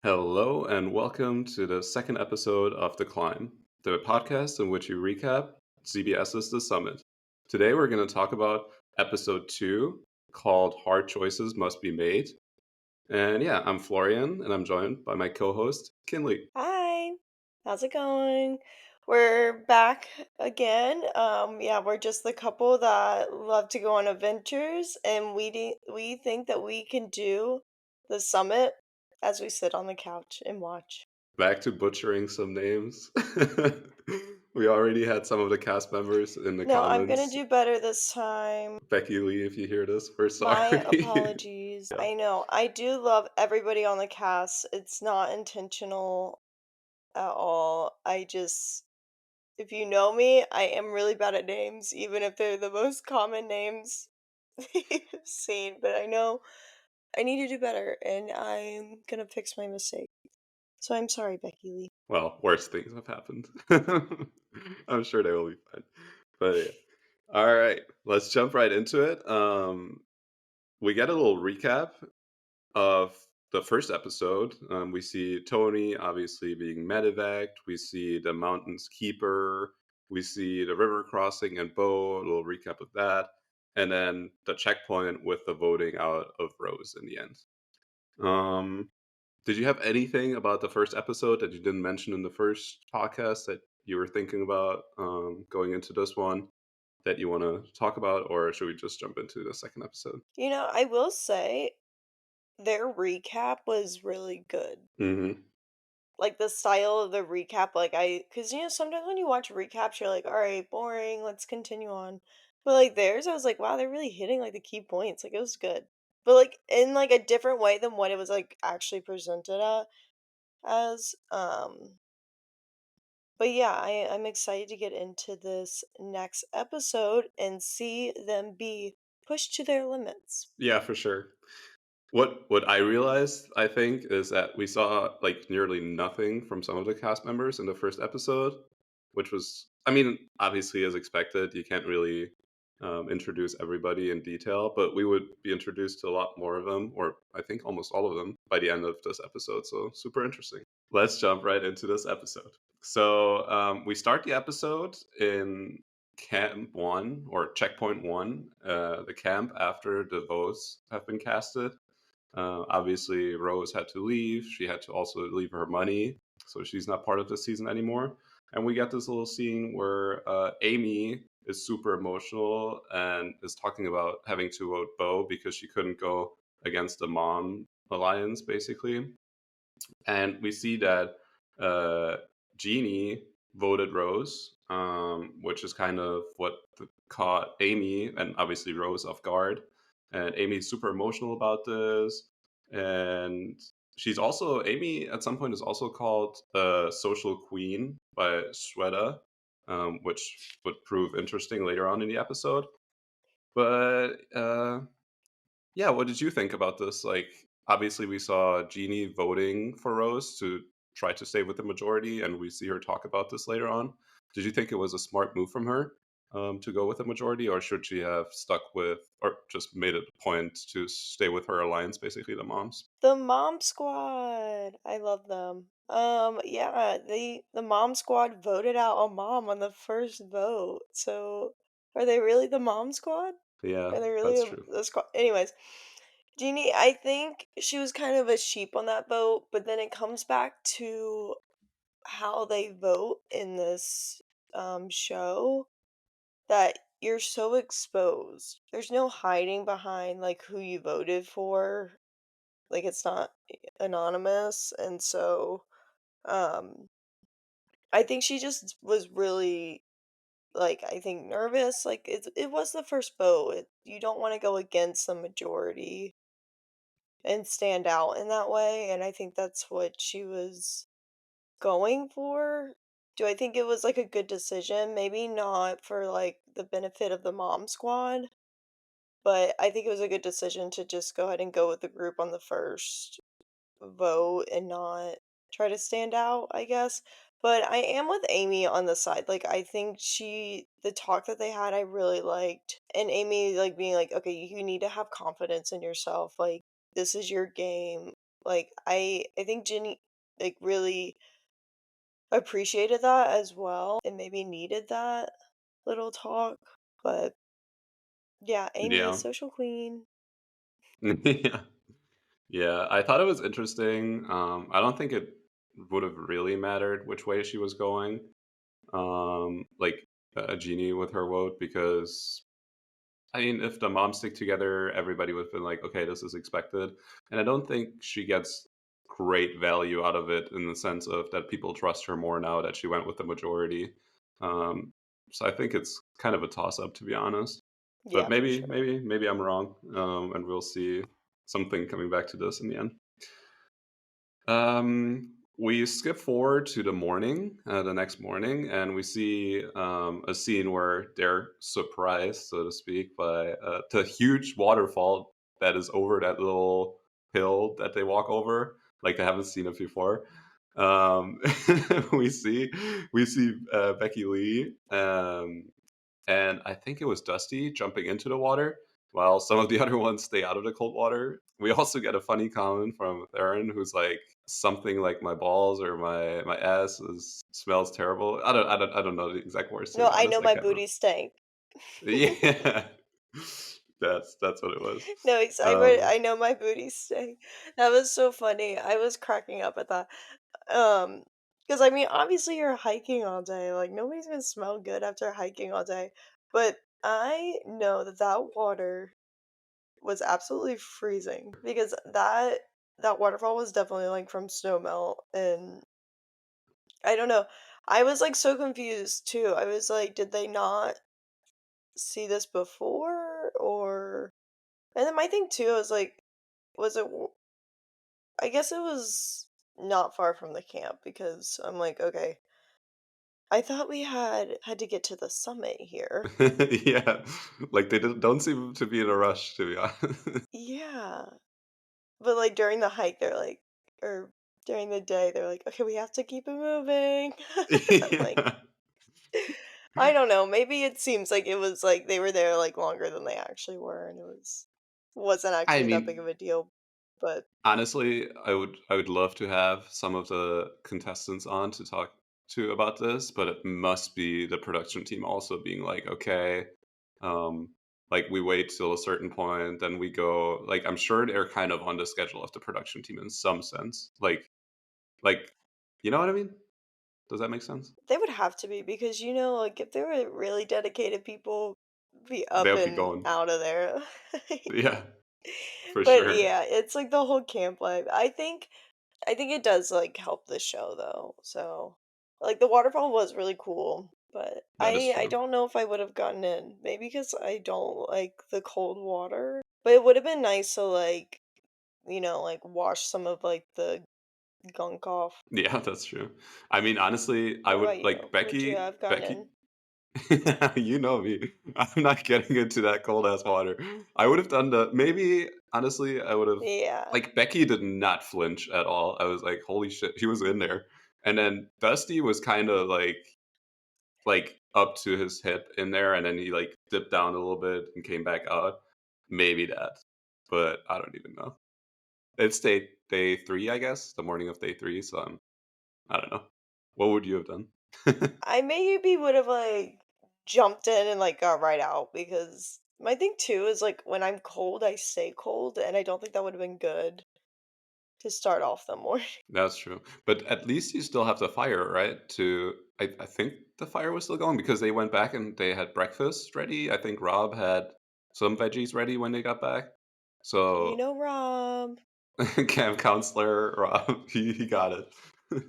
Hello, and welcome to the second episode of The Climb, the podcast in which we recap CBS's The Summit. Today, we're going to talk about episode 2 called Hard Choices Must Be Made. And yeah, I'm Florian, and I'm joined by my co host, Kinley. Hi, how's it going? We're back again. Yeah, we're just the couple that love to go on adventures, and we think that we can do the summit as we sit on the couch and watch. Back to butchering some names. We already had some of the cast members in the No, I'm gonna comments. do better this time. Becky Lee, if you hear this, we're My sorry. apologies. Yeah. I know. I do love everybody on the cast. It's not intentional at all. If you know me, I am really bad at names, even if they're the most common names you've seen. But I know I need to do better, and I'm gonna fix my mistake. So I'm sorry, Becky Lee. Well, worse things have happened. I'm sure they will be fine. But yeah. All right, let's jump right into it. We get a little recap of the first episode. We see Tony obviously being medevaced. We see the mountain's keeper. We see the river crossing and Bo. A little recap of that, and then the checkpoint with the voting out of Rose in the end. Um, did you have anything about the first episode that you didn't mention in the first podcast that you were thinking about going into this one that you want to talk about, or should we just jump into the second episode? I will say their recap was really good. Hmm. Like the style of the recap, because sometimes when you watch recaps, you're like, all right, boring, let's continue on. But like theirs, I was like, wow, they're really hitting like the key points. Like it was good, but like in like a different way than what it was like actually presented as. But yeah, I'm excited to get into this next episode and see them be pushed to their limits. Yeah, for sure. What I realized, I think, is that we saw like nearly nothing from some of the cast members in the first episode, which was, I mean, obviously as expected. You can't really introduce everybody in detail, but we would be introduced to a lot more of them, or I think almost all of them, by the end of this episode. So super interesting. Let's jump right into this episode. So we start the episode in Camp One or Checkpoint One, the camp after the votes have been casted. Obviously, Rose had to leave. She had to also leave her money, so she's not part of the season anymore. And we get this little scene where Amy is super emotional and is talking about having to vote Bo because she couldn't go against the mom alliance, basically. And we see that uh, Jeannie voted Rose, which is kind of what caught Amy and obviously Rose off guard. And Amy's super emotional about this. And Amy at some point is also called a social queen by Shweta, which would prove interesting later on in the episode. But yeah, what did you think about this? Like, obviously, we saw Jeannie voting for Rose to try to stay with the majority, and we see her talk about this later on. Did you think it was a smart move from her to go with the majority, or should she have stuck with, or just made it a point to stay with her alliance, basically the moms? The Mom Squad, I love them. Yeah, the Mom Squad voted out a mom on the first vote. So, are they really the Mom Squad? Yeah, Are they really that's true. the squad? Anyways, Jeannie, I think she was kind of a sheep on that vote, but then it comes back to how they vote in this show that you're so exposed. There's no hiding behind like who you voted for. Like it's not anonymous, and so um I think she just was really like I think nervous. Like it was the first vote. You don't want to go against the majority and stand out in that way, and I think that's what she was going for. Do I think it was like a good decision? Maybe not for like the benefit of the mom squad, but I think it was a good decision to just go ahead and go with the group on the first vote and not try to stand out, I guess. But I am with Amy on the side. Like I think the talk that they had I really liked. And Amy like being like, "Okay, you need to have confidence in yourself. Like this is your game. Like I think Ginny like really appreciated that as well and maybe needed that little talk. But yeah, Amy, Yeah. social queen. Yeah. Yeah, I thought it was interesting. I don't think it would have really mattered which way she was going, like a genie with her vote, because I mean, if the moms stick together, everybody would have been like, okay, this is expected. And I don't think she gets great value out of it in the sense of that people trust her more now that she went with the majority. Um, so I think it's kind of a toss up, to be honest. But Yeah, for maybe, sure. maybe I'm wrong, and we'll see something coming back to this in the end. We skip forward to the morning, the next morning, and we see a scene where they're surprised, so to speak, by the huge waterfall that is over that little hill that they walk over, like they haven't seen it before. Um, we see Becky Lee, and I think it was Dusty jumping into the water while some of the other ones stay out of the cold water. We also get a funny comment from Theron who's like something like my balls or my ass smells terrible. I don't know the exact words, to No, be I honest. know I my can't remember. booty stank. Yeah. That's what it was. No, Um I know my booty stank. That was so funny. I was cracking up at that. Um, because I mean, obviously you're hiking all day. Like nobody's gonna smell good after hiking all day. But I know that that water was absolutely freezing because that waterfall was definitely like from snow melt, and I don't know. I was like so confused too. I was like, did they not see this before or and then my thing too was like was it I guess it was not far from the camp because I'm like, okay, I thought we had to get to the summit here. yeah. Like they don't seem to be in a rush, to be honest. Yeah. But like during the hike they're like or during the day they're like, okay, we have to keep it moving. I'm like, Yeah. I don't know, maybe it seems like it was like they were there like longer than they actually were and it wasn't I actually that big of mean, a deal. But honestly, I would love to have some of the contestants on to talk to about this, but it must be the production team also being like, okay, um, like we wait till a certain point, then we go. Like I'm sure they're kind of on the schedule of the production team in some sense. Like you know what I mean? Does that make sense? they would have to be because like if they were really dedicated people be up They'll be and going. out of there. Yeah, for But sure. yeah, it's like the whole camp life. I think it does like help the show though. So like the waterfall was really cool, but That is I true. don't know if I would have gotten in. Maybe because I don't like the cold water. But it would have been nice to like, like wash some of like the gunk off. Yeah, that's true. I mean, honestly, I What would about like you? Would you have gotten Becky. in? You know me. I'm not getting into that cold ass water. I would have done the maybe honestly, I would have Yeah. like Becky did not flinch at all. I was like, holy shit, he was in there. And then Dusty was kind of like up to his hip in there, and then he like dipped down a little bit and came back out. Maybe that, but I don't even know. It's day three, I guess, the morning of day three. So I don't know. What would you have done? I maybe would have like jumped in and like got right out because my thing too is like when I'm cold, I stay cold, and I don't think that would have been good to start off the morning. That's true. But at least you still have the fire, right? I think the fire was still going because they went back and they had breakfast ready. I think Rob had some veggies ready when they got back. You So know, Rob. camp counselor Rob, he got it.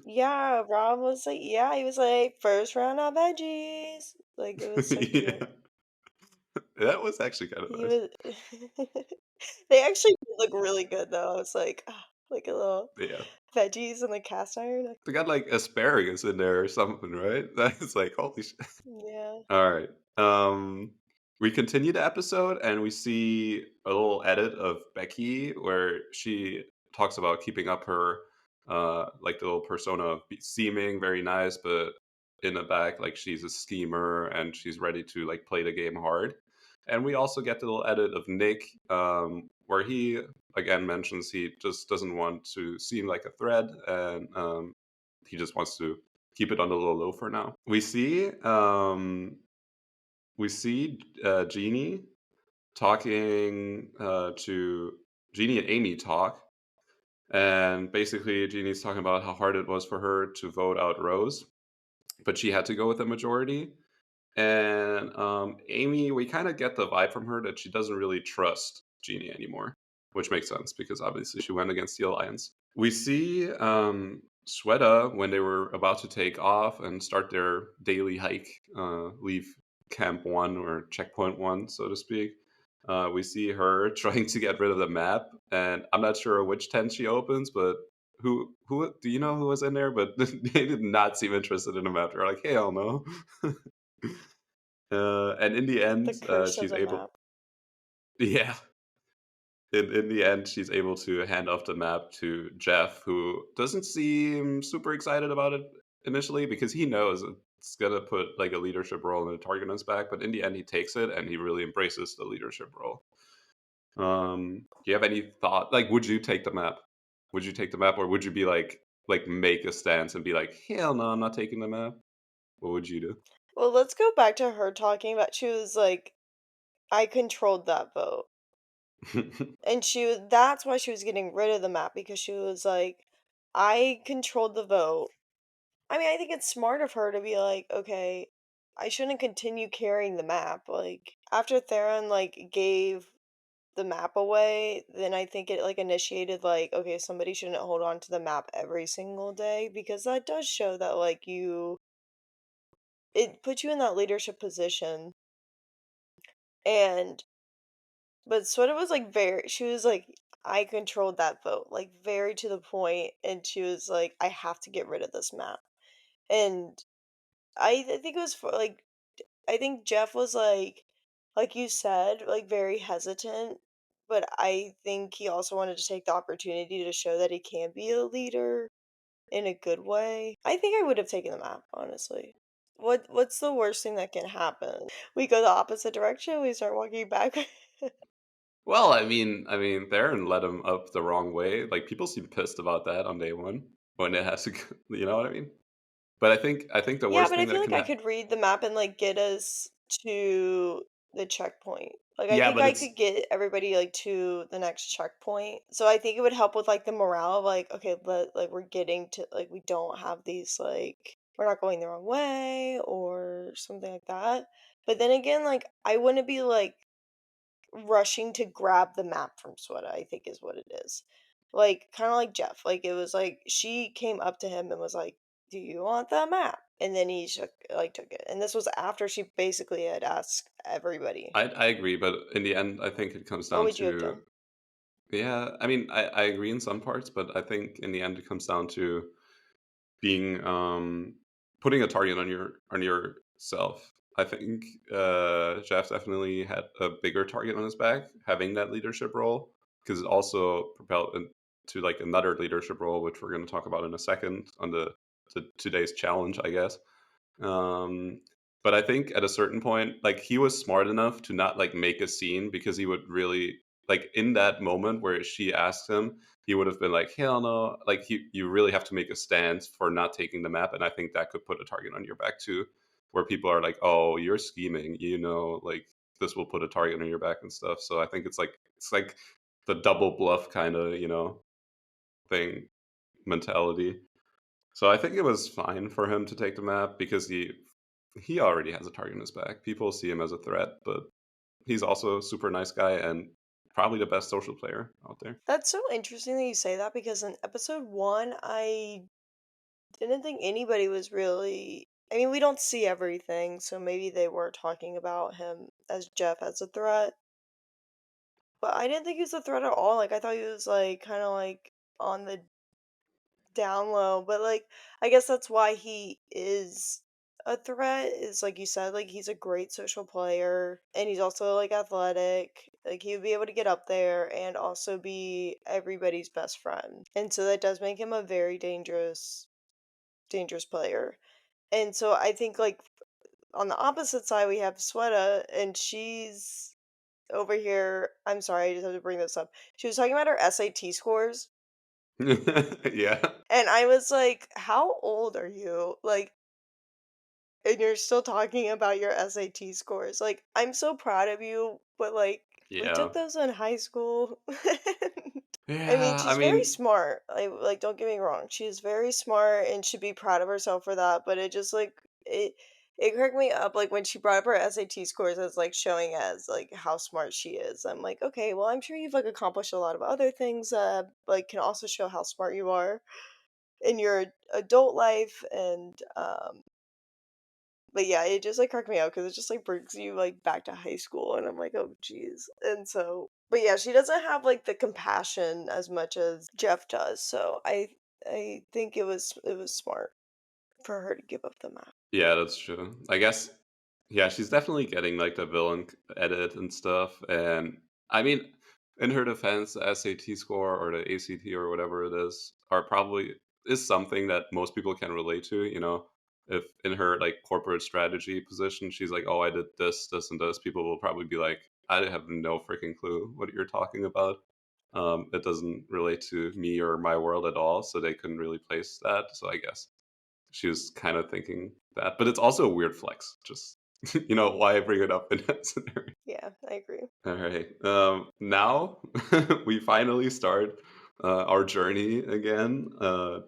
Yeah, Rob was like, yeah, he was like, first round of veggies. Like, it was so cute. Yeah. That was actually kind of He nice. was. They actually did look really good though. It's like, like a little Yeah. veggies in the cast iron. They got like asparagus in there or something, right? That's like holy shit. Yeah. All right. We continue the episode and we see a little edit of Becky where she talks about keeping up her like the little persona of seeming very nice, but in the back like she's a schemer and she's ready to like play the game hard. And we also get the little edit of Nick, where he again mentions he just doesn't want to seem like a threat, and he just wants to keep it on the low low for now. We see Jeannie talking to Jeannie and Amy talk, and basically Jeannie's talking about how hard it was for her to vote out Rose, but she had to go with the majority. And Amy, we kind of get the vibe from her that she doesn't really trust Jeannie anymore, which makes sense because obviously she went against the Alliance. We see Sweta when they were about to take off and start their daily hike, leave Camp 1 or Checkpoint 1, so to speak. We see her trying to get rid of the map, and I'm not sure which tent she opens, but who do you know who was in there? But they did not seem interested in the map. They're like, hell no. And in the end, The curse of she's the able. map. Yeah, in the end, she's able to hand off the map to Jeff, who doesn't seem super excited about it initially because he knows it's gonna put like a leadership role in the target on his back. But in the end, he takes it and he really embraces the leadership role. Do you have any thought? Like, would you take the map? Would you take the map, or would you be like make a stance and be like, hell no, I'm not taking the map? What would you Well, let's go back to her talking about she was like, "I controlled that vote." do? And that's why she was getting rid of the map because she was like, "I controlled the vote." I mean, I think it's smart of her to be like, "Okay, I shouldn't continue carrying the map." Like after Theron like gave the map away, then I think it like initiated like, okay, somebody shouldn't hold on to the map every single day because that does show that like it puts you in that leadership position. And but Sweta was like she was like, I controlled that vote, like very to the point, and she was like, I have to get rid of this map. And I think it was for like I think Jeff was like you said, like very hesitant, but I think he also wanted to take the opportunity to show that he can be a leader in a good way. I think I would have taken the map, honestly. What's the worst thing that can happen? We go the opposite direction, we start walking back. Well, I mean, Theron led him up the wrong way. Like people seem pissed about that on day one when it has to, you know what I mean? But I think the Yeah, worst but I thing feel that like can I happen. could read the map and like get us to the checkpoint. Like I Yeah, think but I it's could get everybody like to the next checkpoint. So I think it would help with like the morale of like, okay, like we're getting to like we don't have these like we're not going the wrong way or something like that. But then again, like I wouldn't be like rushing to grab the map from Sweta, I think is what it is. Like kind of like Jeff. Like it was like she came up to him and was like, "Do you want the map?" And then he took it. And this was after she basically had asked everybody. I agree, but in the end, I think it comes What down would you have to done? yeah. I mean, I agree in some parts, but I think in the end it comes down to being putting a target on yourself. I think Jeff definitely had a bigger target on his back, having that leadership role, because it also propelled into like another leadership role, which we're going to talk about in a second on the today's challenge, I guess. Um, but I think at a certain point, like he was smart enough to not like make a scene because he would really like in that moment where she asked him, he would have been like, hell no, like you really have to make a stance for not taking the map, and I think that could put a target on your back too, where people are like, oh, you're scheming, like this will put a target on your back and stuff. So I think it's like the double bluff kind of thing mentality. So I think it was fine for him to take the map because he already has a target in his back. People see him as a threat, but he's also a super nice guy and probably the best social player out there. That's so interesting that you say that because in episode 1, I didn't think anybody was really. I mean, we don't see everything, so maybe they were talking about him as Jeff as a threat. But I didn't think he was a threat at all. Like I thought he was like kind of like on the down low, but like I guess that's why he is a threat is like you said, like he's a great social player and he's also like athletic. Like he would be able to get up there and also be everybody's best friend. And so that does make him a very dangerous player. And so I think like on the opposite side we have Sweta and she's over here. I'm sorry, I just have to bring this up. She was talking about her SAT scores, Yeah. and I was like, "How old are you?" Like, and you're still talking about your SAT scores. Like, I'm so proud of you, but like, we Yeah. took those in high school. I mean, Yeah, I she's very mean, smart. Like don't get me wrong. She's very smart and should be proud of herself for that, but it just like it cracked me up like when she brought up her SAT scores as like showing as like how smart she is. I'm like, "Okay, well, I'm sure you've like accomplished a lot of other things like can also show how smart you are in your adult life." And but yeah, it just like cracked me up because it just like brings you like back to high school, and I'm like, oh geez. And so, but yeah, she doesn't have like the compassion as much as Jeff does. So I think it was smart for her to give up the map. yeah, that's true. I guess, yeah, she's definitely getting like the villain edit and stuff. And I mean, in her defense, the SAT score or the ACT or whatever it is are probably is something that most people can relate to. If in her like corporate strategy position, she's like, "Oh, I did this, this, and this," people will probably be like, "I have no freaking clue what you're talking about. It doesn't relate to me or my world at all." So they couldn't really place that. So I guess she was kind of thinking that, but it's also a weird flex. Just why bring it up in that scenario? Yeah, I agree. All right. Now we finally start our journey again.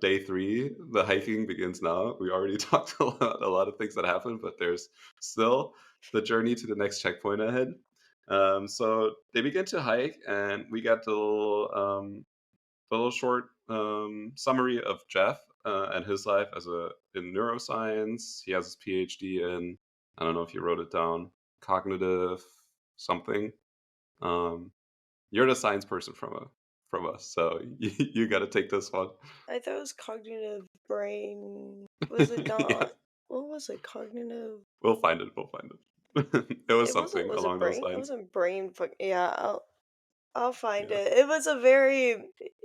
Day three. The hiking begins now. We already talked a lot of things that happened, but there's still the journey to the next checkpoint ahead. So they begin to hike, and we got a little short summary of Jeff and his life as a in neuroscience. He has his PhD in, I don't know if you wrote it down, cognitive something. Um, you're the science person from us, so you got to take this one. I thought it was cognitive brain. Was it Yeah, not? What was it? Cognitive. we'll find it. We'll find it. It was It wasn't. something Was it along those brain? It lines. wasn't brain. Yeah, I'll find Yeah. it. It was a very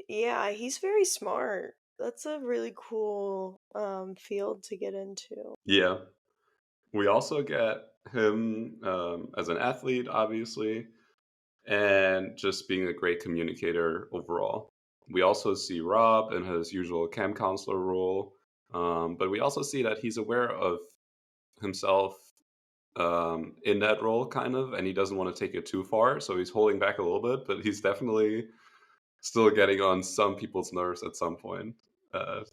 yeah, he's very smart. That's a really cool field to get into. Yeah. We also get him as an athlete, obviously, and just being a great communicator overall. We also see Rob in his usual camp counselor role, but we also see that he's aware of himself in that role, kind of, and he doesn't want to take it too far, so he's holding back a little bit, but he's definitely still getting on some people's nerves at some point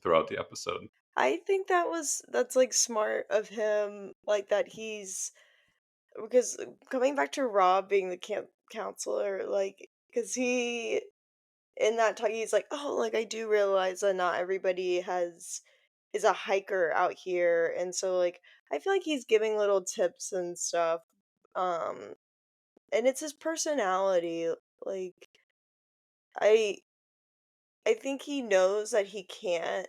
throughout the episode. I think that's like smart of him like that he's because coming back to Rob being the camp counselor like cuz he in that talk he's like, "Oh, like I do realize that not everybody has is a hiker out here." And so like I feel like he's giving little tips and stuff. Um and it's his personality. Like I I think he knows that he can't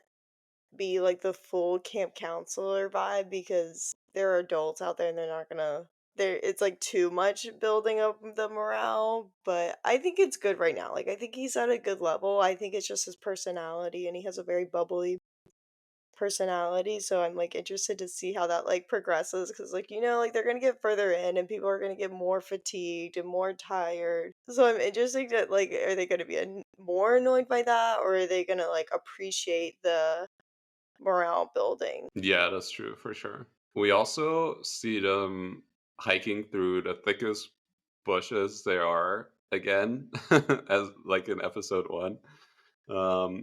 be like the full camp counselor vibe because there are adults out there and they're not gonna there it's like too much building up the morale, but I think it's good right now. Like I think he's at a good level. I think it's just his personality and he has a very bubbly personality, so I'm like interested to see how that like progresses because like like they're gonna get further in and people are gonna get more fatigued and more tired, so I'm interested that like are they gonna be more annoyed by that or are they gonna like appreciate the morale building. Yeah, that's true for sure. We also see them hiking through the thickest bushes there are again, as like in episode one.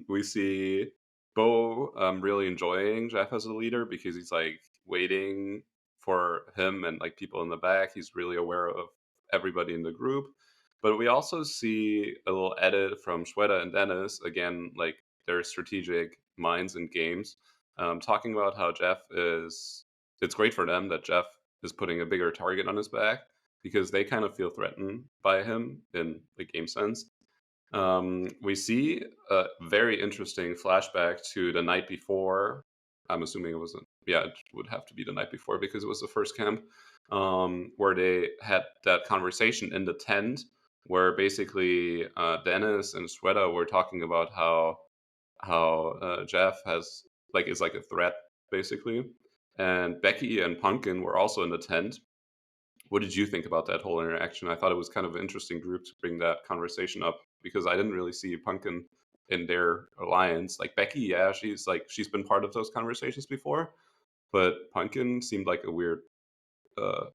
We see Bo really enjoying Jeff as a leader because he's like waiting for him and like people in the back. He's really aware of everybody in the group. But we also see a little edit from Shweta and Dennis again, like their strategic minds and games, talking about how Jeff is. It's great for them that Jeff is putting a bigger target on his back because they kind of feel threatened by him in the game sense. We see a very interesting flashback to the night before. I'm assuming it wasn't. Yeah, it would have to be the night before because it was the first camp, where they had that conversation in the tent, where basically Dennis and Sweta were talking about how Jeff has like is like a threat basically, and Becky and Pumpkin were also in the tent What did you think about that whole interaction? I thought it was kind of an interesting group to bring that conversation up because I didn't really see Pumpkin in their alliance. Like Becky, yeah, she's been part of those conversations before, but Pumpkin seemed uh,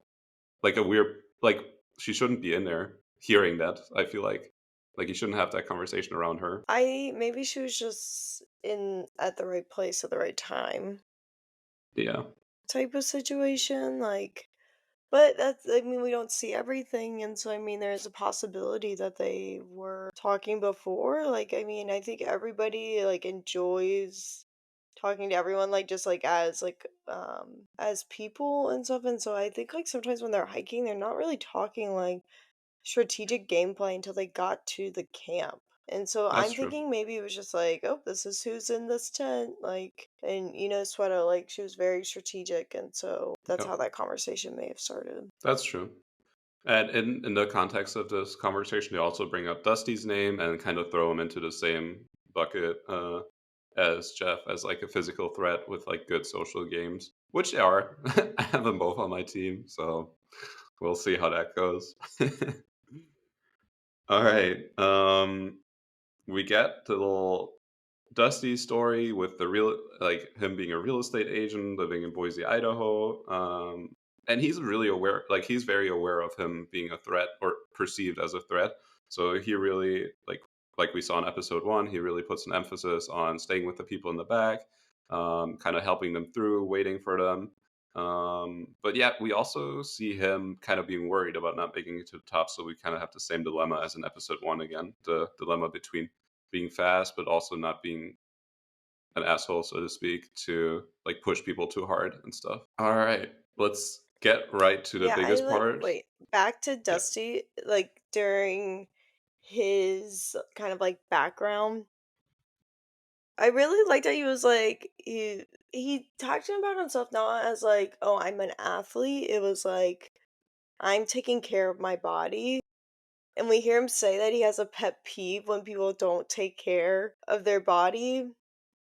like a weird, like she shouldn't be in there hearing that. I feel like you shouldn't have that conversation around her. I maybe she was just in at the right place at the right time Yeah, type of situation, like, but that's, I mean, we don't see everything, and so I mean there's a possibility that they were talking before. Like, I mean, I think everybody like enjoys talking to everyone, like, just like as people and stuff, and so I think like sometimes when they're hiking they're not really talking like strategic gameplay until they got to the camp. And so that's I'm true. thinking maybe it was just like, oh, this is who's in this tent, like, and Sweater, like, she was very strategic, and so that's Yeah, how that conversation may have started. that's true. And in the context of this conversation, they also bring up Dusty's name and kind of throw him into the same bucket as Jeff as like a physical threat with like good social games, which they are. I have them both on my team, so we'll see how that goes. All right. We get the little Dusty's story with the real like him being a real estate agent living in Boise, Idaho. And he's really aware like he's very aware of him being a threat or perceived as a threat. So he really like we saw in episode 1, he really puts an emphasis on staying with the people in the back, kind of helping them through, waiting for them. But yeah, we also see him kind of being worried about not making it to the top. So we kind of have the same dilemma as in episode 1 again, the dilemma between being fast but also not being an asshole, so to speak, to like push people too hard and stuff. All right, let's get right to the Yeah, I biggest like, part. wait, back to Yeah, Dusty, like, during his kind of like background. I really liked that he was like, he talked about himself not as like, oh, I'm an athlete. It was like, I'm taking care of my body. And we hear him say that he has a pet peeve when people don't take care of their body,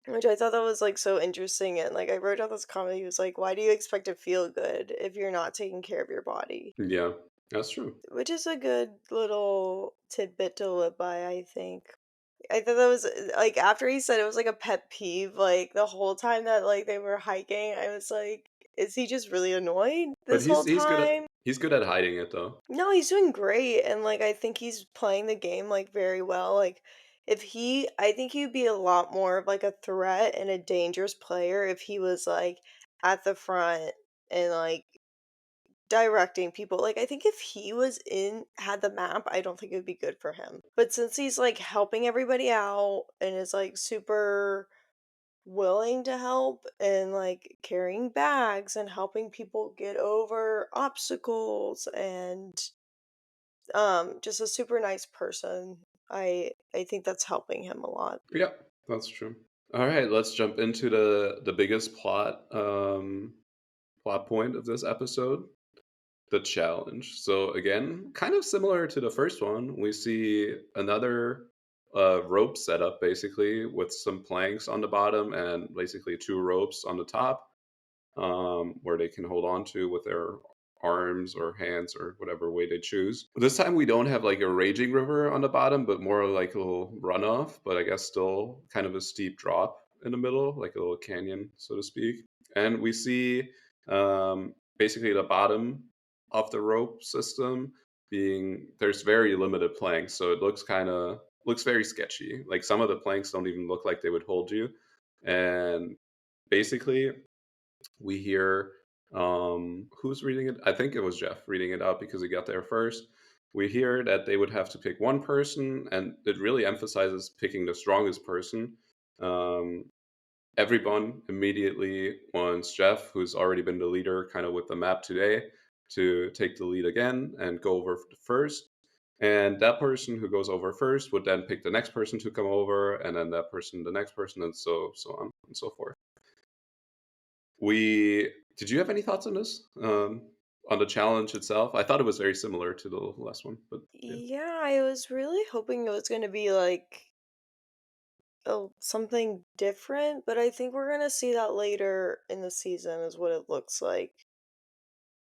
which I thought that was like so interesting. And like I wrote down this comment, he was like, why do you expect to feel good if you're not taking care of your body? yeah, that's true. Which is a good little tidbit to live by, I think. I thought that was like after he said it was like a pet peeve, like the whole time that like they were hiking, I was like, is he just really annoyed But this whole time? he's good at hiding it though. No, he's doing great, and, like, I think he's playing the game, like, very well, like, if he I think he'd be a lot more of, like, a threat and a dangerous player if he was, like, at the front and, like, directing people, like, I think if he was in had the map, I don't think it would be good for him, but since he's, like, helping everybody out and is, like, super willing to help and, like, carrying bags and helping people get over obstacles and just a super nice person. I think that's helping him a lot. Yeah, that's true. All right, let's jump into the biggest plot point of this episode, the challenge. So again, kind of similar to the first one, we see another rope setup basically with some planks on the bottom and basically two ropes on the top, where they can hold on to with their arms or hands or whatever way they choose. This time we don't have like a raging river on the bottom, but more like a little runoff, but I guess still kind of a steep drop in the middle, like a little canyon, so to speak. And we see basically the bottom of the rope system being there's very limited planks, so it looks very sketchy. Like some of the planks don't even look like they would hold you. And basically we hear who's reading it? I think it was Jeff reading it out because he got there first. We hear that they would have to pick one person, and it really emphasizes picking the strongest person. Um, Everyone immediately wants Jeff, who's already been the leader kind of with the map today, to take the lead again and go over first. And that person who goes over first would then pick the next person to come over, and then that person, the next person, and so on and so forth. We Did you have any thoughts on this? On the challenge itself? I thought it was very similar to the last one, but yeah. Yeah, I was really hoping it was going to be like something different, but I think we're going to see that later in the season is what it looks like.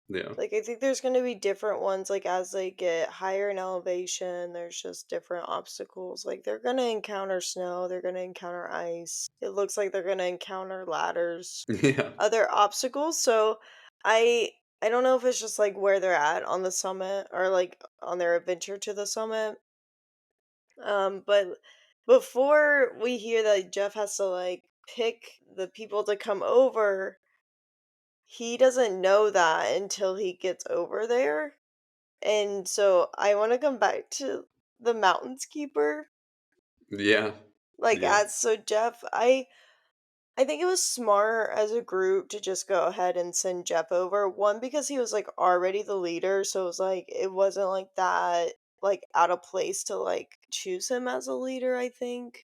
Yeah. Like, I think there's gonna be different ones, like, as they get higher in elevation, there's just different obstacles. Like, they're gonna encounter snow, they're gonna encounter ice. It looks like they're gonna encounter ladders, Yeah. other obstacles. So I I don't know if it's just like where they're at on the summit or like on their adventure to the summit. But before we hear that Jeff has to like pick the people to come over, he doesn't know that until he gets over there. And so I want to come back to the mountains keeper. Yeah. Like Yeah. as so Jeff, I think it was smart as a group to just go ahead and send Jeff over. One, because he was like already the leader, so it was like it wasn't like that like out of place to like choose him as a leader, I think.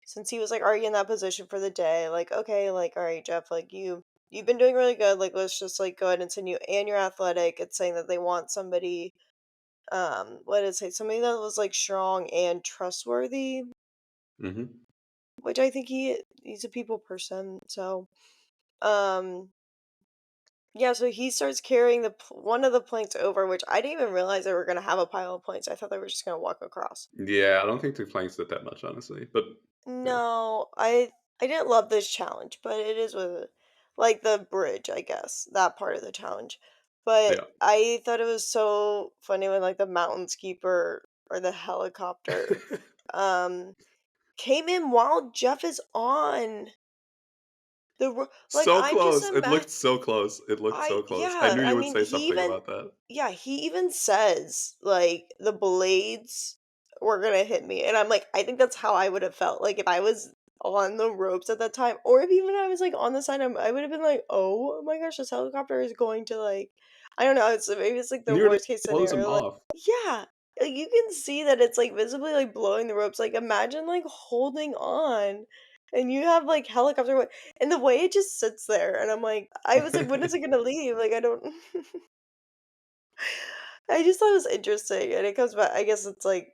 Since he was like already in that position for the day, like, okay, like, all right, Jeff, like you've been doing really good. Like let's just like go ahead and send you and you're athletic. It's saying that they want somebody what did it say? Somebody that was like strong and trustworthy, Mhm. which I think he's a people person, so um yeah, so he starts carrying one of the planks over, which I didn't even realize they were gonna have a pile of planks. I thought they were just gonna walk across. Yeah, I don't think the planks did that much, honestly, but yeah. No, I didn't love this challenge, but it is with it. Like the bridge, I guess, that part of the challenge. But Yeah. I thought it was so funny when like the mountains keeper or the helicopter um came in while Jeff is on like So I just close. It imagine looked so close. It looked so close. I yeah, knew I you would mean, say something about that. he even says, like, "The blades were gonna hit me," and I'm like, I think that's how I would have felt, like, if I was on the ropes at that time, or if even I was, like, on the side, I would have been like, "Oh my gosh, this helicopter is going to, like" I don't know, it's maybe it's, like, the Nearly worst case blows him scenario, like off. yeah, like, you can see that it's, like, visibly, like, blowing the ropes, like, imagine, like, holding on, and you have, like, helicopter and the way it just sits there, and I'm like I was like, "When is it gonna leave?" Like, I don't I just thought it was interesting, and it comes back I guess it's, like,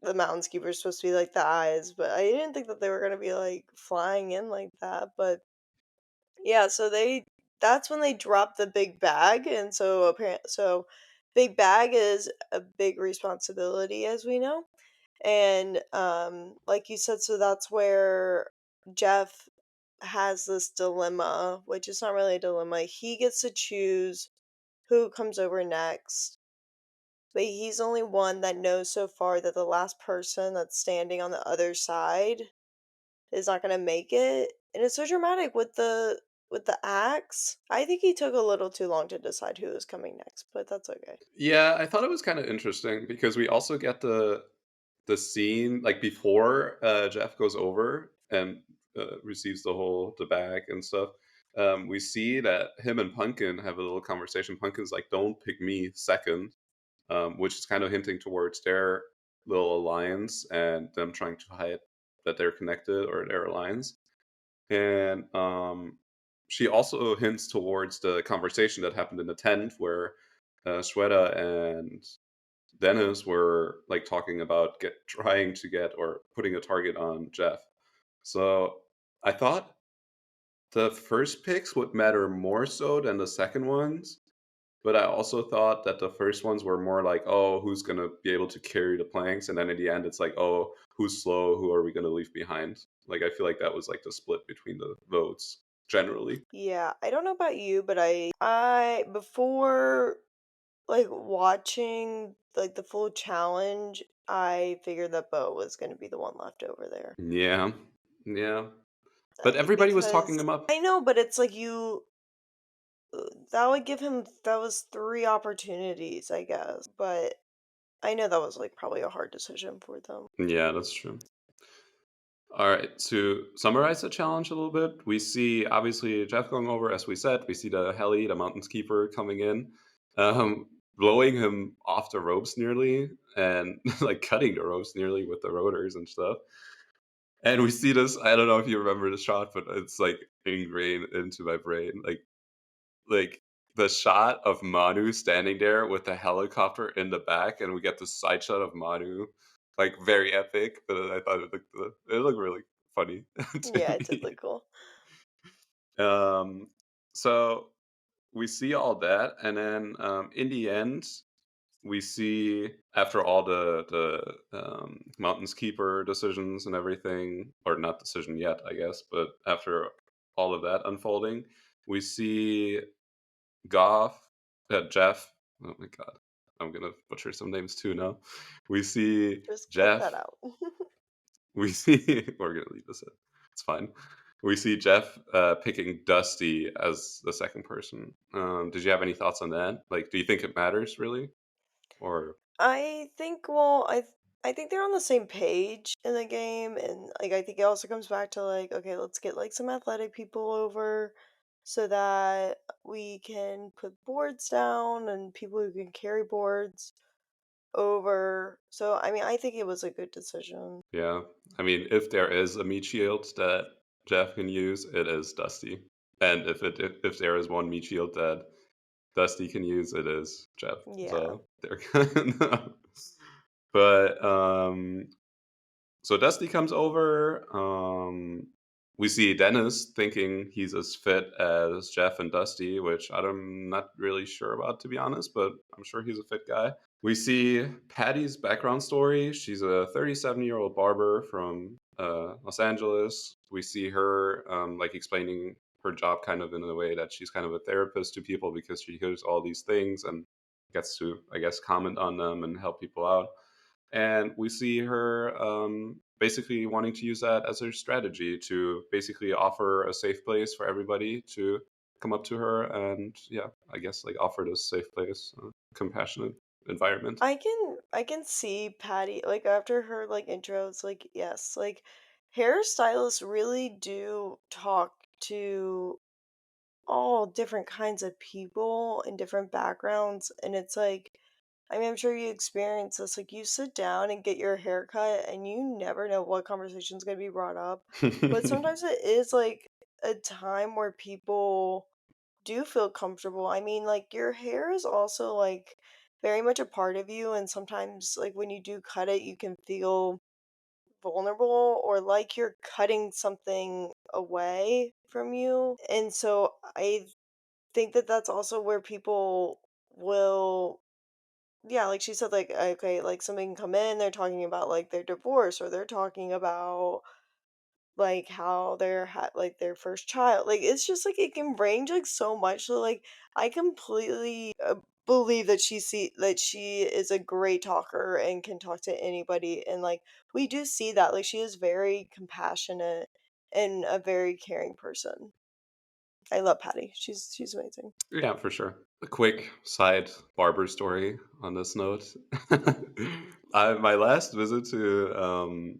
the mountain keeper's supposed to be, like, the eyes, but I didn't think that they were gonna be, like, flying in like that, but yeah, so that's when they drop the big bag, and so big bag is a big responsibility, as we know, and, like you said, so that's where Jeff has this dilemma, which is not really a dilemma. He gets to choose who comes over next, but he's only one that knows so far that the last person that's standing on the other side is not gonna make it. And it's so dramatic with the axe. I think he took a little too long to decide who was coming next, but that's okay. Yeah, I thought it was kinda interesting because we also get the scene, like, before, Jeff goes over and, receives the bag and stuff. We see that him and Pumpkin have a little conversation. Pumpkin's like, "Don't pick me second," which is kind of hinting towards their little alliance and them trying to hide that they're connected or their alliance. And she also hints towards the conversation that happened in the tent where Shweta and Dennis were like talking about trying to get or putting a target on Jeff. So I thought the first picks would matter more so than the second ones, but I also thought that the first ones were more like, oh, who's gonna be able to carry the planks, and then in the end, it's like, oh, who's slow? Who are we gonna leave behind? Like I feel like that was like the split between the votes generally. Yeah, I don't know about you, but I before like watching like the full challenge, I figured that Bo was going to be the one left over there. Yeah, yeah. But everybody was talking Because him up. I know, but it's like that would give him that was 3 opportunities, I guess. But I know that was like probably a hard decision for them. Yeah, that's true. All right, to summarize the challenge a little bit, we see obviously Jeff going over, as we said. We see the heli, the mountains keeper, coming in, blowing him off the ropes nearly, and like cutting the ropes nearly with the rotors and stuff. And we see this. I don't know if you remember the shot, but it's like ingrained into my brain. Like the shot of Manu standing there with the helicopter in the back, and we get the side shot of Manu, like very epic. But I thought it looked really funny Yeah, to it did me. look cool. Um, so we see all that, and then in the end, we see after all the mountains keeper decisions and everything, or not decision yet, I guess, but after all of that unfolding, we see Goff, Jeff. Oh my god, I'm gonna butcher some names too now. We see Just cut that Jeff. out. We see we're gonna leave this in. It's fine. We see Jeff picking Dusty as the second person. Did you have any thoughts on that? Like, do you think it matters really, or I think well, I think they're on the same page in the game, and like I think it also comes back to like, okay, let's get like some athletic people over so that we can put boards down and people who can carry boards over. So I mean, I think it was a good decision. yeah? I mean, if there is a meat shield that Jeff can use, it is Dusty. And if there is one meat shield that Dusty can use, it is Jeff. Yeah. So they're kind of. But so Dusty comes over. We see Dennis thinking he's as fit as Jeff and Dusty, which I'm not really sure about, to be honest, but I'm sure he's a fit guy. We see Patty's background story. She's a 37-year-old barber from Los Angeles. We see her like explaining her job kind of in a way that she's kind of a therapist to people because she hears all these things and gets to, I guess, comment on them and help people out. And we see her basically wanting to use that as her strategy to basically offer a safe place for everybody to come up to her and, yeah, I guess like offer this safe place, compassionate environment. I can see Patty like after her like intros like yes like hairstylists really do talk to all different kinds of people and different backgrounds, and it's like I mean I'm sure you experience this like you sit down and get your hair cut and you never know what conversation's going to be brought up, but sometimes it is like a time where people do feel comfortable. I mean, like your hair is also like very much a part of you, and sometimes like when you do cut it, you can feel vulnerable or like you're cutting something away from you. And so I think that that's also where people will yeah, like she said like okay, like somebody can come in, they're talking about like their divorce or they're talking about like how they're like their first child like it's just like it can range like so much so like I completely believe that she is a great talker and can talk to anybody, and like we do see that like she is very compassionate and a very caring person. I love Patty, she's amazing. Yeah, for sure. A quick side barber story on this note. My last visit to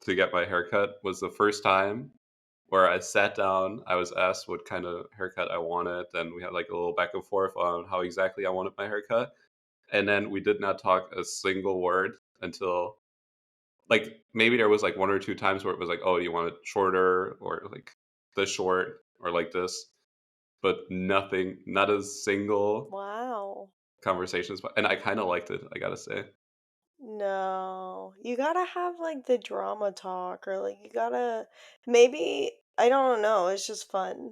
get my haircut was the first time where I sat down. I was asked what kind of haircut I wanted, and we had like a little back and forth on how exactly I wanted my haircut. And then we did not talk a single word until like maybe there was like one or two times where it was like, oh, do you want it shorter or like this short or like this? But nothing, not a single Wow. conversations. And I kind of liked it, I gotta say. No, you gotta have like the drama talk or like you gotta maybe I don't know, it's just fun.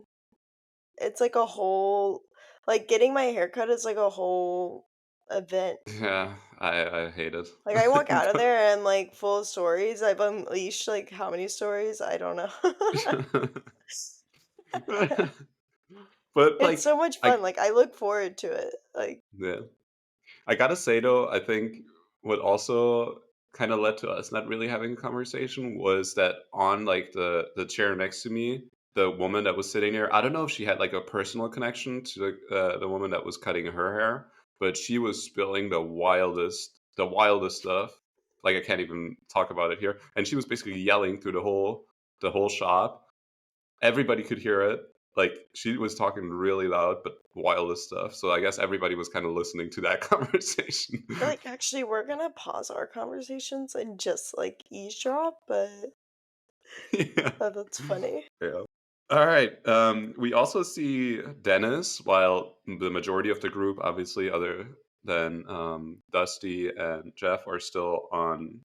It's like a whole like, getting my hair cut is like a whole event. Yeah, I hate it. Like, I walk out of there and I'm, like, full of stories. I've unleashed, like, how many stories? I don't know. But It's like, so much I fun, like, I look forward to it. Like yeah. I gotta say though, I think what also kind of led to us not really having a conversation was that on like the chair next to me, the woman that was sitting there, I don't know if she had like a personal connection to the woman that was cutting her hair, but she was spilling the wildest stuff. Like I can't even talk about it here, and she was basically yelling through the whole shop. Everybody could hear it. Like she was talking really loud, but wildest stuff. So I guess everybody was kind of listening to that conversation. like, actually, we're gonna pause our conversations and just, like, eavesdrop, but Yeah. oh, that's funny. Yeah. All right. We also see Dennis, while the majority of the group, obviously, other than Dusty and Jeff, are still on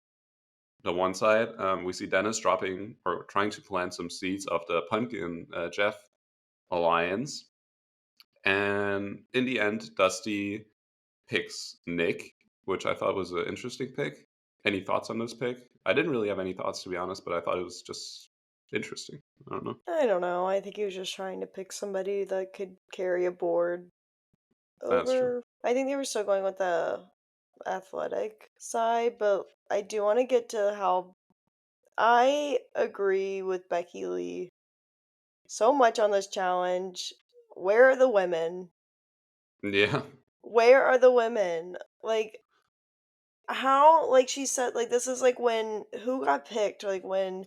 the one side. We see Dennis dropping or trying to plant some seeds of the pumpkin Jeff alliance. And in the end, Dusty picks Nick, which I thought was an interesting pick. Any thoughts on this pick? I didn't really have any thoughts, to be honest, but I thought it was just interesting. I don't know. I don't know. I think he was just trying to pick somebody that could carry a board That's true. over. I think they were still going with the athletic side, but I do want to get to how I agree with Becky Lee so much on this challenge. Where are the women? Yeah. Where are the women? Like, how, like she said, like, this is like when, who got picked? Like, when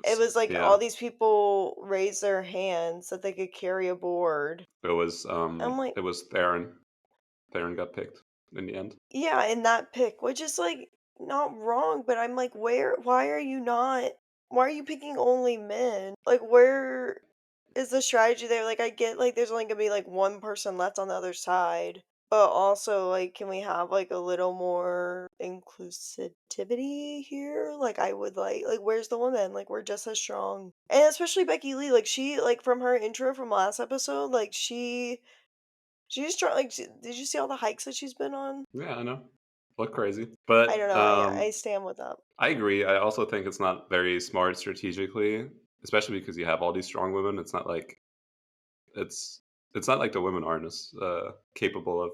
it was like Yeah. all these people raised their hands that they could carry a board. I'm like, It was Theron. Theron got picked in the end. yeah, in that pick, which is like not wrong, but I'm like, why are you not, why are you picking only men? Like, where is the strategy there? Like, I get like there's only gonna be like one person left on the other side, but also like, can we have like a little more inclusivity here? Like, I would like, where's the woman? Like, we're just as strong, and especially Becky Lee. Like, she like from her intro from last episode, like she's trying. Like, did you see all the hikes that she's been on? Yeah, I know. Look crazy. I don't But know. I stand with that. I agree. I also think it's not very smart strategically, especially because you have all these strong women. It's it's not like the women aren't as capable of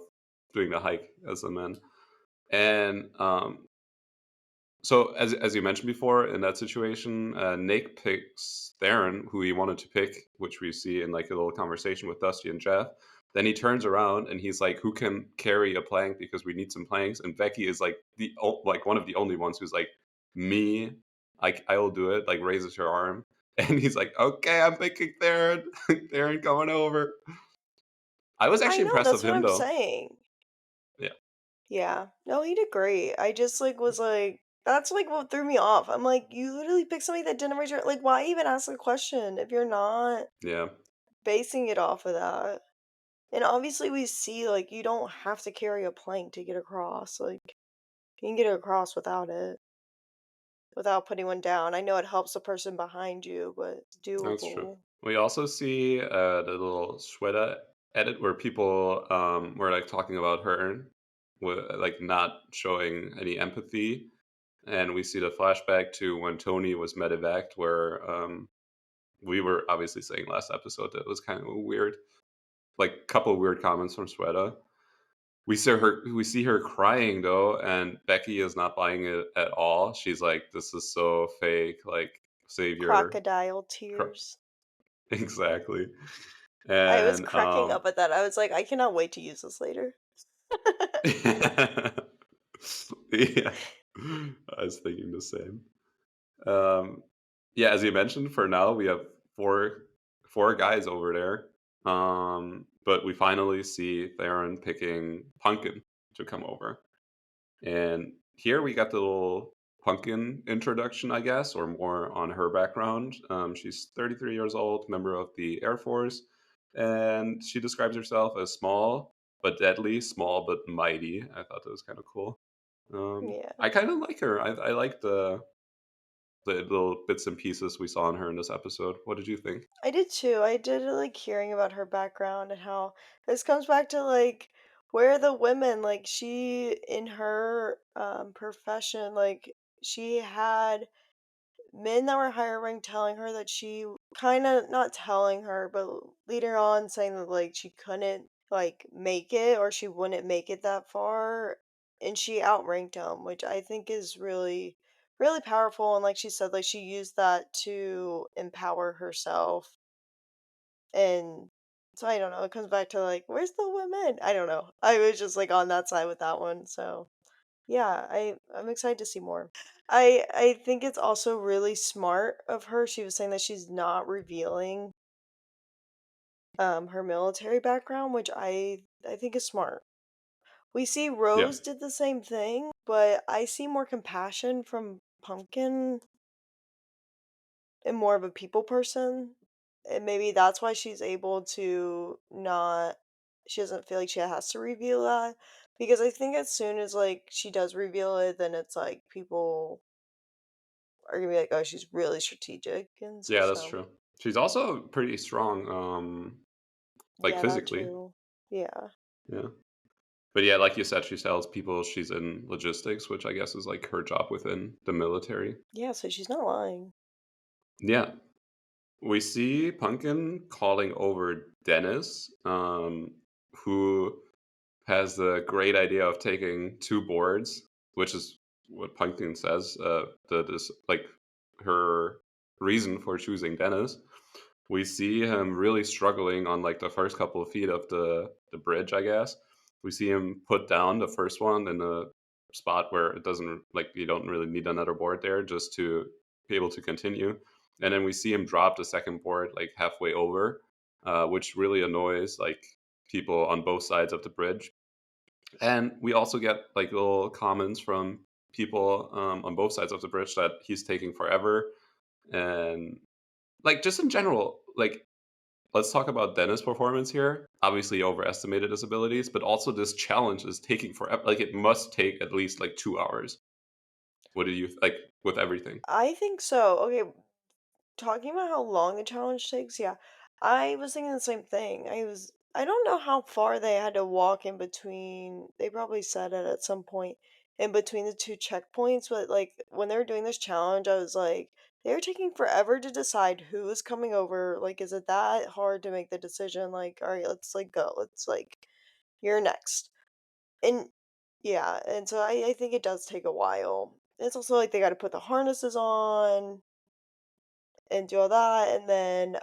doing the hike as the men. And so, as you mentioned before, in that situation, Nick picks Theron, who he wanted to pick, which we see in like a little conversation with Dusty and Jeff. Then he turns around and he's like, "Who can carry a plank? Because we need some planks." And Becky is like like one of the only ones who's like, "Me, I will do it." Like raises her arm, and he's like, "Okay, I'm picking Theron. Theron coming over." I was I actually know, impressed with that's what him I'm though. saying. Yeah, Yeah. No, he did great. I just like was like that's like what threw me off. I'm like, you literally picked somebody that didn't raise your, like, why even ask the question if you're not yeah, basing it off of that? And obviously we see like you don't have to carry a plank to get across. Like, you can get across without it, without putting one down. I know it helps the person behind you, but it's that's true. doable. We also see the little Shweta edit where people were like talking about her, like not showing any empathy, and we see the flashback to when Tony was medevaced, where we were obviously saying last episode that it was kind of weird, like a couple of weird comments from Shweta. We see her crying though, and Becky is not buying it at all. She's like, "This is so fake. Like, savior." Crocodile tears. Exactly. I was And cracking up at that. I was like, I cannot wait to use this later. yeah, I was thinking the same. Um, yeah, as you mentioned, for now we have four guys over there. But we finally see Theron picking Pumpkin to come over. And here we got the little Pumpkin introduction, I guess, or more on her background. She's 33 years old, member of the Air Force, and she describes herself as small but deadly, small but mighty. I thought that was kind of cool. Yeah. I kind of like her. I like the little bits and pieces we saw in her in this episode. What did you think? I did too. I did like hearing about her background and how this comes back to like, where are the women? Like, she in her profession, like, she had men that were higher ranked telling her that she, kind of not telling her, but leading her on saying that like she couldn't like make it, or she wouldn't make it that far, and she outranked them, which I think is really really powerful. And like she said, like she used that to empower herself. And so I don't know, it comes back to like, where's the women? I don't know. I was just like on that side with that one. So yeah, I'm excited to see more. I think it's also really smart of her. She was saying that she's not revealing her military background, which I think is smart. We see Yeah, Rose did the same thing, but I see more compassion from Pumpkin and more of a people person. And maybe that's why she's able to not, she doesn't feel like she has to reveal that. Because I think as soon as like she does reveal it, then it's like people are gonna be like, oh, she's really strategic. And so yeah, that's so true. She's also pretty strong. like Yeah, that physically. too. Yeah. Yeah. But yeah, like you said, she tells people she's in logistics, which I guess is like her job within the military. Yeah, so she's not lying. Yeah. We see Pumpkin calling over Dennis, who has the great idea of taking two boards, which is what Pumpkin says. This like her reason for choosing Dennis. We see him really struggling on like the first couple of feet of the bridge, I guess. We see him put down the first one in a spot where it doesn't like you don't really need another board there just to be able to continue. And then we see him drop the second board like halfway over, which really annoys like people on both sides of the bridge. And we also get like little comments from people on both sides of the bridge that he's taking forever, and like just in general, like let's talk about Dennis' performance here. Obviously, he overestimated his abilities, but also this challenge is taking forever. Like it must take at least like 2 hours. What do you like with everything? I think so. Okay, talking about how long a challenge takes, yeah. I was thinking the same thing. I don't know how far they had to walk in between. They probably said it at some point in between the two checkpoints, but like when they were doing this challenge, I was like, they were taking forever to decide who was coming over. Like, is it that hard to make the decision? Like, all right, let's like go. Let's like, you're next. And yeah, and so I think it does take a while. It's also like they got to put the harnesses on and do all that, and then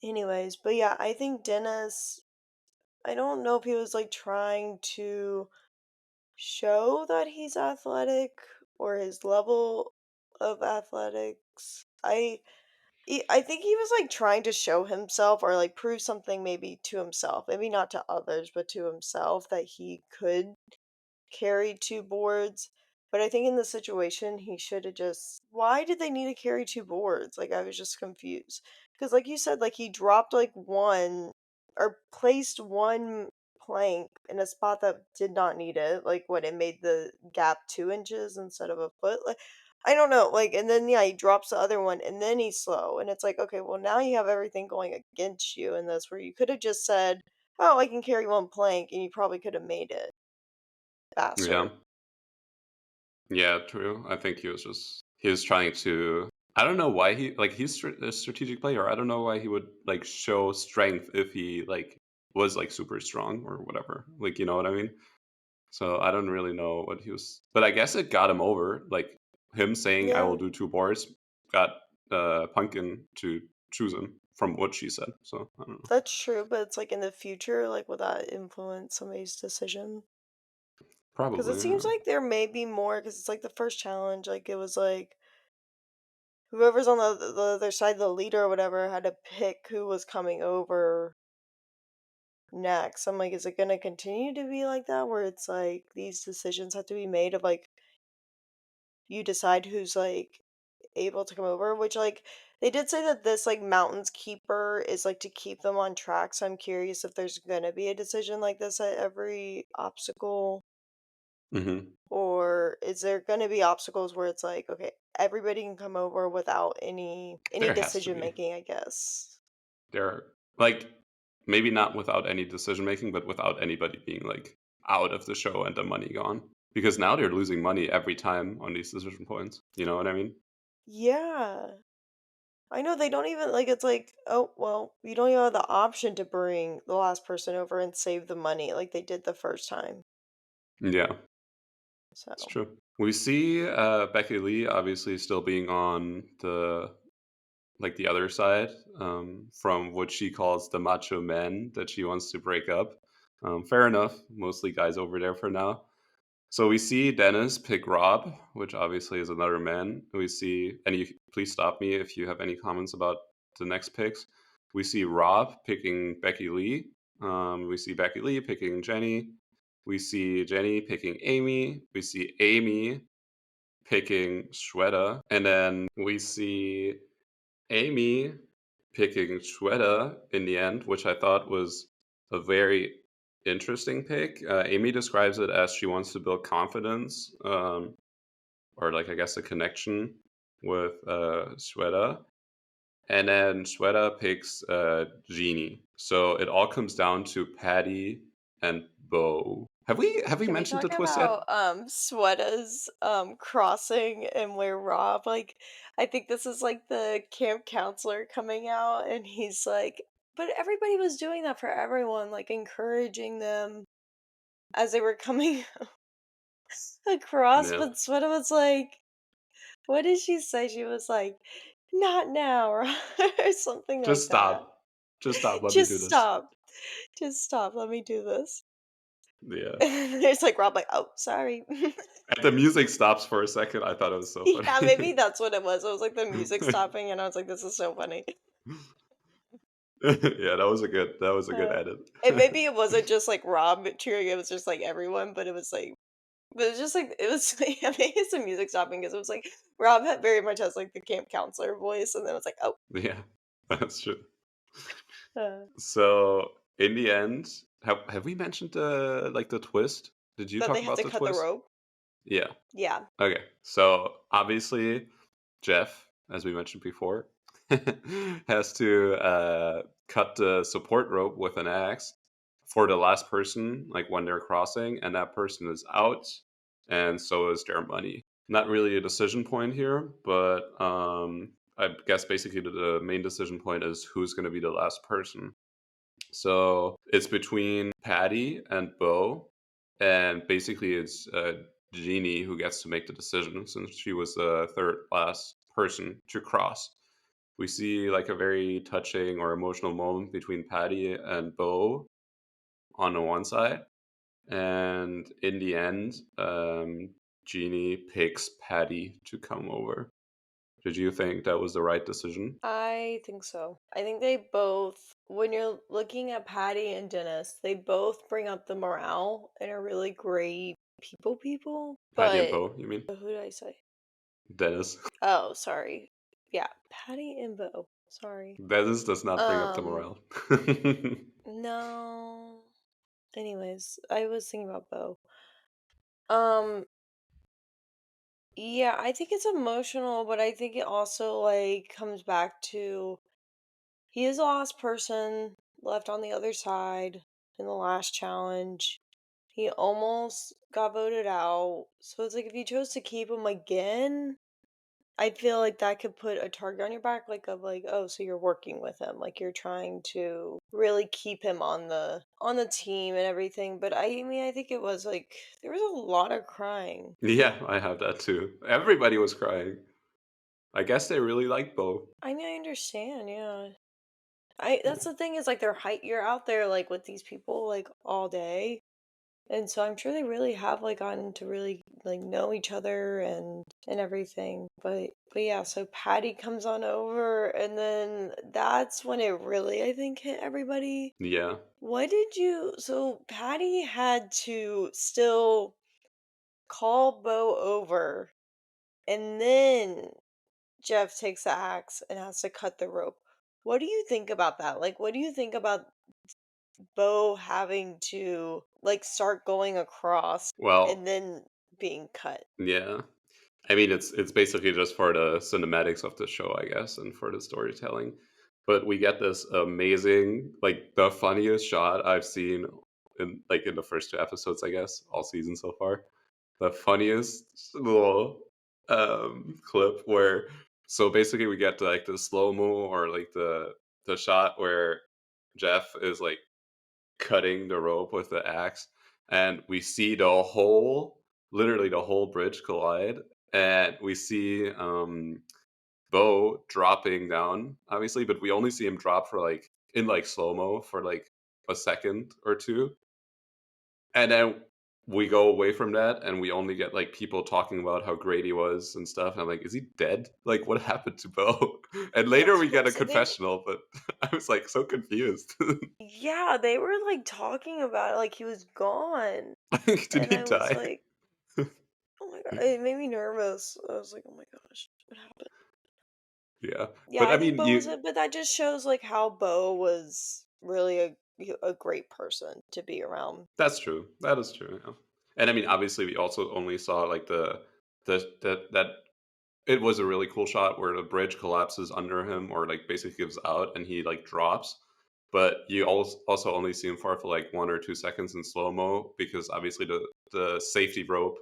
anyways, but yeah, I think Dennis, I don't know if he was like trying to show that he's athletic or his level of athletics. I think he was like trying to show himself or like prove something maybe to himself, maybe not to others, but to himself that he could carry two boards. But I think in the situation, he should have just. Why did they need to carry two boards? Like, I was just confused. Because, like you said, like, he dropped, like, one or placed one plank in a spot that did not need it. Like, what, it made the gap 2 inches instead of a foot? Like, I don't know. Like, and then, yeah, he drops the other one and then he's slow. And it's like, okay, well, now you have everything going against you in this where you could have just said, oh, I can carry one plank, and you probably could have made it Yeah, faster. yeah, true. I think he was trying to. I don't know why he like he's a strategic player. I don't know why he would like show strength if he like was like super strong or whatever. Like you know what I mean? So I don't really know what he was, but I guess it got him over. Like him saying I will Yeah. do two boards got Pumpkin to choose him from what she said. So I don't know. That's true, but it's like in the future, like, will that influence somebody's decision? Because it Probably. seems like there may be more, because it's like the first challenge, like, it was like whoever's on the other side, the leader or whatever, had to pick who was coming over next. I'm like, is it going to continue to be like that, where it's like these decisions have to be made of like you decide who's like able to come over, which like they did say that this like mountains keeper is like to keep them on track, so I'm curious if there's gonna be a decision like this at every obstacle, Hmm. or is there gonna be obstacles where it's like, okay, everybody can come over without any There has to decision be. making, I guess. There, like, maybe not without any decision making, but without anybody being like out of the show and the money gone. Because now they're losing money every time on these decision points. You know what I mean? Yeah. I know they don't even like it's like, oh well, you don't even have the option to bring the last person over and save the money like they did the first time. Yeah, it's So true. We see Becky Lee obviously still being on the like the other side from what she calls the macho men that she wants to break up. Fair enough. Mostly guys over there for now. So we see Dennis pick Rob, which obviously is another man. We see, and you please stop me if you have any comments about the next picks. We see Rob picking Becky Lee. We see Becky Lee picking Jenny. We see Jenny picking Amy. We see Amy picking Shweta. And then we see Amy picking Shweta in the end, which I thought was a very interesting pick. Amy describes it as she wants to build confidence, or like I guess a connection with Shweta. and then Shweta picks Genie. So it all comes down to Patty and Bo. Have we Can we mentioned talk the twist yet? about Swetta's crossing and where Rob like I think this is like the camp counselor coming out and he's like but everybody was doing that for everyone, like encouraging them as they were coming across, Yeah. but Sweta was like what did she say? She was like, "Not now," or something Just like that. stop. Just stop. Let me do "Just this. stop. Just stop. Let me do this." Yeah. And it's like Rob like, "Oh, sorry." And the music stops for a second. I thought it was so Yeah, maybe funny. that's what it was. It was like the music stopping, and I was like, "This is so funny." Yeah, that was a good Uh, edit. and maybe it wasn't just like Rob cheering; it was just like everyone. But it was like, but it was just like it was. Yeah, maybe it's the music stopping because it was like Rob had very much has like the camp counselor voice, and then it's like, oh, Yeah, that's true. uh, So in the end, have we mentioned the twist? Did you that talk they have about to the cut the twist? rope. Yeah. Yeah, Okay. So obviously, Jeff, as we mentioned before, has to cut the support rope with an axe for the last person, like when they're crossing, and that person is out, and so is their money. Not really a decision point here, but I guess basically the main decision point is who's going to be the last person. So it's between Patty and Bo, and basically it's Jeannie who gets to make the decision since she was the third last person to cross. We see like a very touching or emotional moment between Patty and Bo on the one side, and in the end, Jeannie picks Patty to come over. Did you think that was the right decision? I think so. I think they both, when you're looking at Patty and Dennis, they both bring up the morale and are really great people. Patty and But Bo, you mean? who did I say? Dennis. Oh, sorry. Yeah, Patty and Bo. Sorry. Dennis does not bring up the Um, morale. no. Anyways, I was thinking about Bo. Um, yeah, I think it's emotional, but I think it also like comes back to he is the last person left on the other side in the last challenge. He almost got voted out. So it's like if you chose to keep him again, I feel like that could put a target on your back, like of like, oh, so you're working with him, like you're trying to really keep him on the team and everything. But I mean, I think it was like there was a lot of crying. Yeah, I have that too. Everybody was crying. I guess they really like Bo. I mean, I understand, yeah. I that's the thing is like they're height you're out there like with these people like all day. And so I'm sure they really have like gotten to really like know each other and everything. But yeah, so Patty comes on over and then that's when it really I think hit everybody. Yeah. What did you so Patty had to still call Bo over and then Jeff takes the axe and has to cut the rope. What do you think about that? Like what do you think about Bo having to like start going across and Well, then being cut? yeah. I mean, it's basically just for the cinematics of the show, I guess, and for the storytelling. But we get this amazing, like the funniest shot I've seen in the first two episodes, I guess, all season so far. The funniest little clip where so basically we get like the slow mo or like the shot where Jeff is like cutting the rope with the axe, and we see literally the whole bridge collide, and we see Bo dropping down, obviously, but we only see him drop for like in like slow mo for like a second or two, and then we go away from that, and we only get like people talking about how great he was and stuff. And I'm like, is he dead? Like, what happened to Bo? And later That's we what get I'm a saying. They confessional, but I was like so confused. yeah, they were like talking about it like he was gone. Like, did And he I was die? like, oh my god, it made me nervous. I was like, oh my gosh, what happened? Yeah, Yeah, but I I think mean, Bo was it, but that just shows like how Bo was really a great person to be around. that's true. That is true. Yeah. And I mean, obviously, we also only saw like the that It was a really cool shot where the bridge collapses under him or, like, basically gives out and he, like, drops, but you also only see him fall for, like, 1 or 2 seconds in slow-mo because obviously the safety rope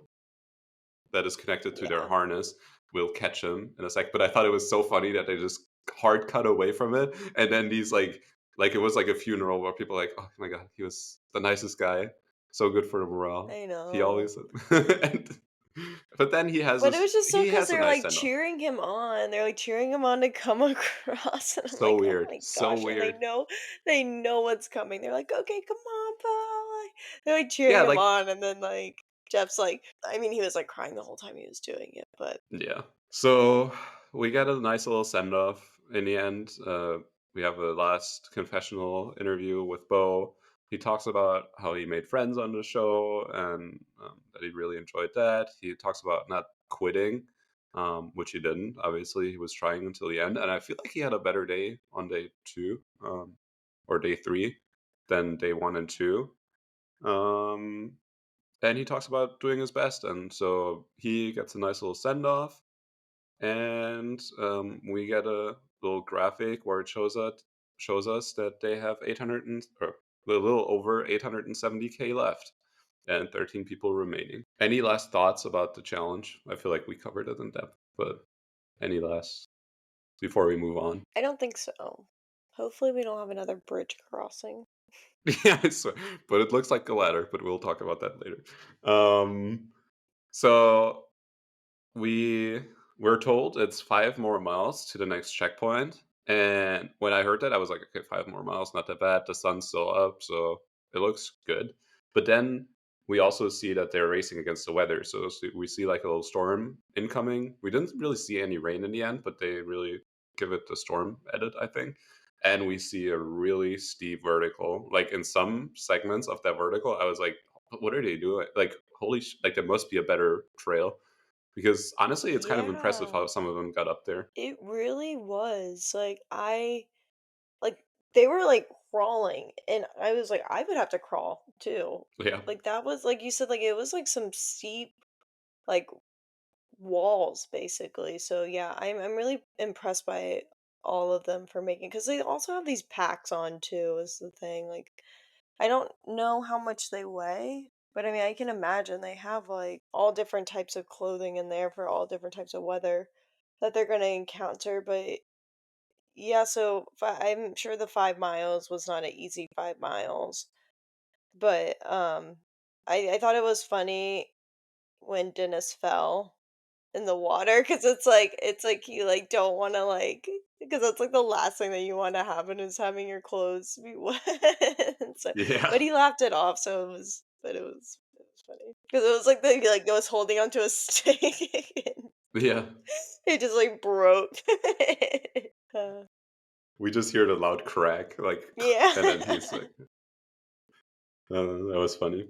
that is connected to their Yeah, harness will catch him in a sec. But I thought it was so funny that they just hard cut away from it, and then these like it was like a funeral where people are like, oh my god, he was the nicest guy, so good for the morale. I He know. always, and, but then But it was just so he because 'cause has a they're, nice like, send off. cheering him on. They're, like, cheering him on to come across, and I'm So like, "Oh weird, my so gosh," and weird. they know what's coming. They're like, "Okay, come on, Paul." Like, they're, like, cheering Yeah, him like on, and then, like, Jeff's like I mean, he was, like, crying the whole time he was doing it, but yeah. So we got a nice little send off in the end. We have a last confessional interview with Bo. He talks about how he made friends on the show and that he really enjoyed that. He talks about not quitting, which he didn't. Obviously, he was trying until the end. And I feel like he had a better day on day two or day three than day one and two. Um, and he talks about doing his best. And so he gets a nice little send off and we get a little graphic where it shows us that they have 800 or a little over 870K left and 13 people remaining. Any last thoughts about the challenge? I feel like we covered it in depth, but any last before we move on? I don't think so. Hopefully, we don't have another bridge crossing. Yeah, I swear. But it looks like a ladder, but we'll talk about that later. So We were told it's 5 more miles to the next checkpoint, and when I heard that, I was like, "Okay, 5 more miles, not that bad. The sun's still up, so it looks good." But then we also see that they're racing against the weather, so we see, like, a little storm incoming. We didn't really see any rain in the end, but they really give it the storm edit, I think, and we see a really steep vertical. Like, in some segments of that vertical, I was like, "What are they doing?" Like, holy like, there must be a better trail. Because honestly, it's kind of impressive Yeah, how some of them got up there. it really was. Like, they were, like, crawling, and I was like, "I would have to crawl too." Yeah. Like, that was like you said, like, it was, like, some steep, like, walls, basically, so, yeah, I'm really impressed by all of them for making because they also have these packs on too, is the thing, like, I don't know how much they weigh, but, I mean, I can imagine they have, like, all different types of clothing in there for all different types of weather that they're gonna encounter, but yeah, so I'm sure the 5 miles was not an easy 5 miles, but I thought it was funny when Dennis fell in the water because it's like you like don't want to like because that's like the last thing that you want to happen is having your clothes be wet. So, Yeah. but he laughed it off, so it was funny because it was like it was holding onto a stake and Yeah. it just like broke. We just hear the loud crack, like, and then Yeah. he's like, that was funny.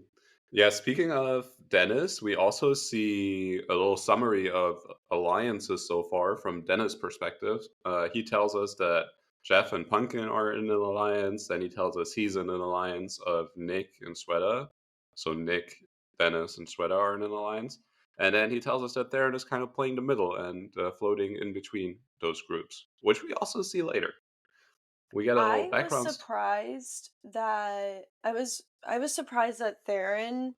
Yeah, speaking of Dennis, we also see a little summary of alliances so far from Dennis' perspective. He tells us that Jeff and Pumpkin are in an alliance. Then he tells us he's in an alliance of Nick and Sweta. So Nick, Dennis, and Sweta are in an alliance. And then he tells us that Theron is kind of playing the middle and floating in between those groups, which we also see later. We get a little I was background. surprised that I was surprised that Theron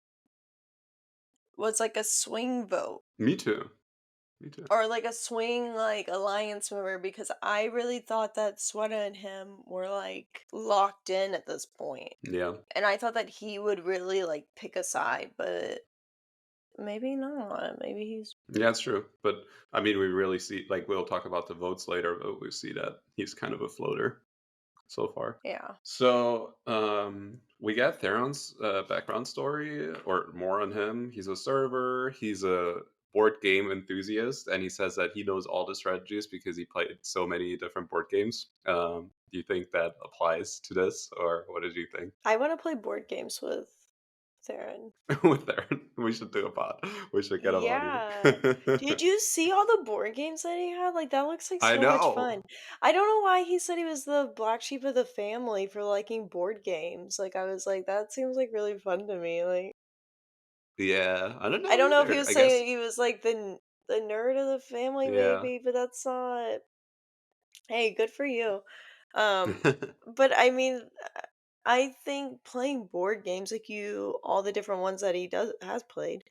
was like a swing vote Me too. Me too. or like a swing like alliance member because I really thought that Sweta and him were like locked in at this point. Yeah. And I thought that he would really like pick a side, but maybe not. Maybe he's Yeah, it's true. But I mean, we really see, like, we'll talk about the votes later, but we see that he's kind of a floater so far. yeah. So we get Theron's background story, or more on him. He's a server, he's a board game enthusiast, and he says that he knows all the strategies because he played so many different board games. Do you think that applies to this, or what did you think? I want to play board games with Theron. With Theron, we should do a pod. We should get him on Yeah. here. Did you see all the board games that he had? Like, that looks like I so much fun. know. I don't know why he said he was the black sheep of the family for liking board games. Like, I was like, that seems like really fun to me. Like, Yeah, I don't I know don't know if he either. was I guess saying he was like the nerd of the family Yeah. maybe, but that's not. Hey, good for you. Um, but I mean, I think playing board games, like you, all the different ones that he does has played,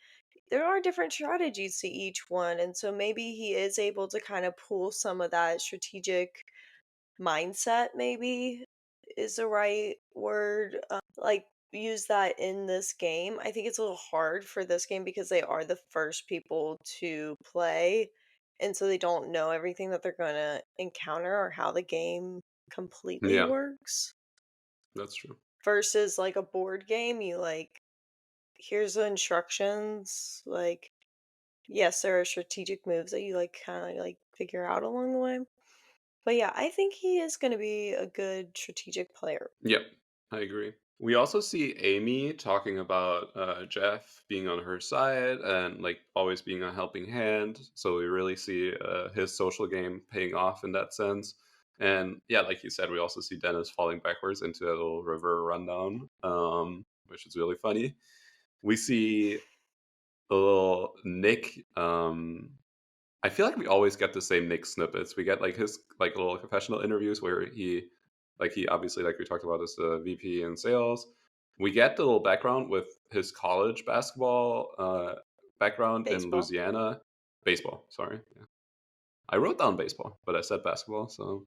there are different strategies to each one, and so maybe he is able to kind of pull some of that strategic mindset. Maybe is the right word. Like use that in this game. I think it's a little hard for this game because they are the first people to play, and so they don't know everything that they're going to encounter or how the game completely Yeah, works. that's true. Versus like a board game, you like here's the instructions. Like yes, there are strategic moves that you like kind of like figure out along the way. But yeah, I think he is going to be a good strategic player. Yep, I agree. We also see Amy talking about Jeff being on her side and like always being a helping hand. So we really see his social game paying off in that sense. And yeah, like you said, we also see Dennis falling backwards into a little river rundown, which is really funny. We see a little Nick. I feel like we always get the same Nick snippets. We get like his like little confessional interviews where he obviously like we talked about is the VP in sales. We get the little background with his college basketball background in Baseball. Louisiana. Baseball, sorry. Yeah. I wrote down baseball, but I said basketball, so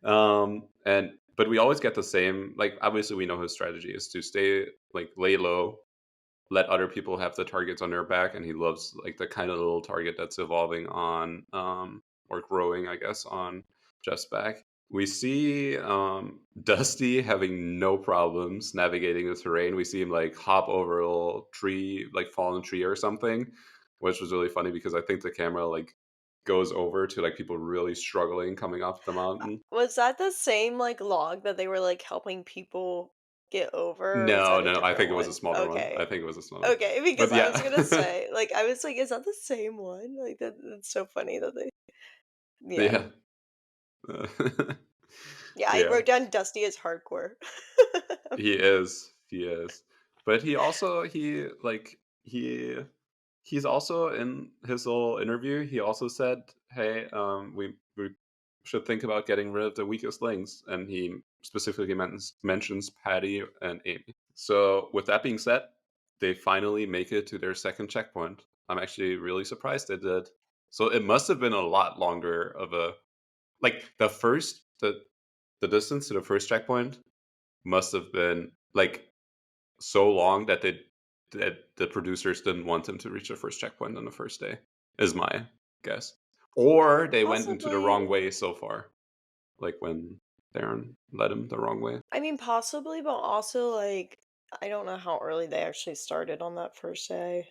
and but we always get the same like obviously we know his strategy is to stay like lay low, let other people have the targets on their back, and he loves like the kind of little target that's evolving on or growing I guess on Jeff's back. We see Dusty having no problems navigating the terrain. We see him like hop over a little tree, like fallen tree or something, which was really funny because I think the camera like goes over to like people really struggling coming up the mountain. Was that the same like log that they were like helping people get over, or was No, that a no, I think different it was a one? smaller one. I Okay. think it was a smaller one. Okay, because But I was gonna yeah. say, like, I was like, is that the same one? Like that's so funny that they yeah. Yeah. Uh, Yeah, I yeah, wrote down Dusty as hardcore. he is. He is. But he also he's also in his little interview. He also said, "Hey, we should think about getting rid of the weakest links," and he specifically mentions Patty and Amy. So, with that being said, they finally make it to their second checkpoint. I'm actually really surprised they did. So it must have been a lot longer of a like the distance to the first checkpoint must have been like so long that the producers didn't want him to reach the first checkpoint on the first day, is my guess. Or they went into the Possibly. wrong way so far, like when Darren led him the wrong way. I mean, possibly, but also like I don't know how early they actually started on that first day.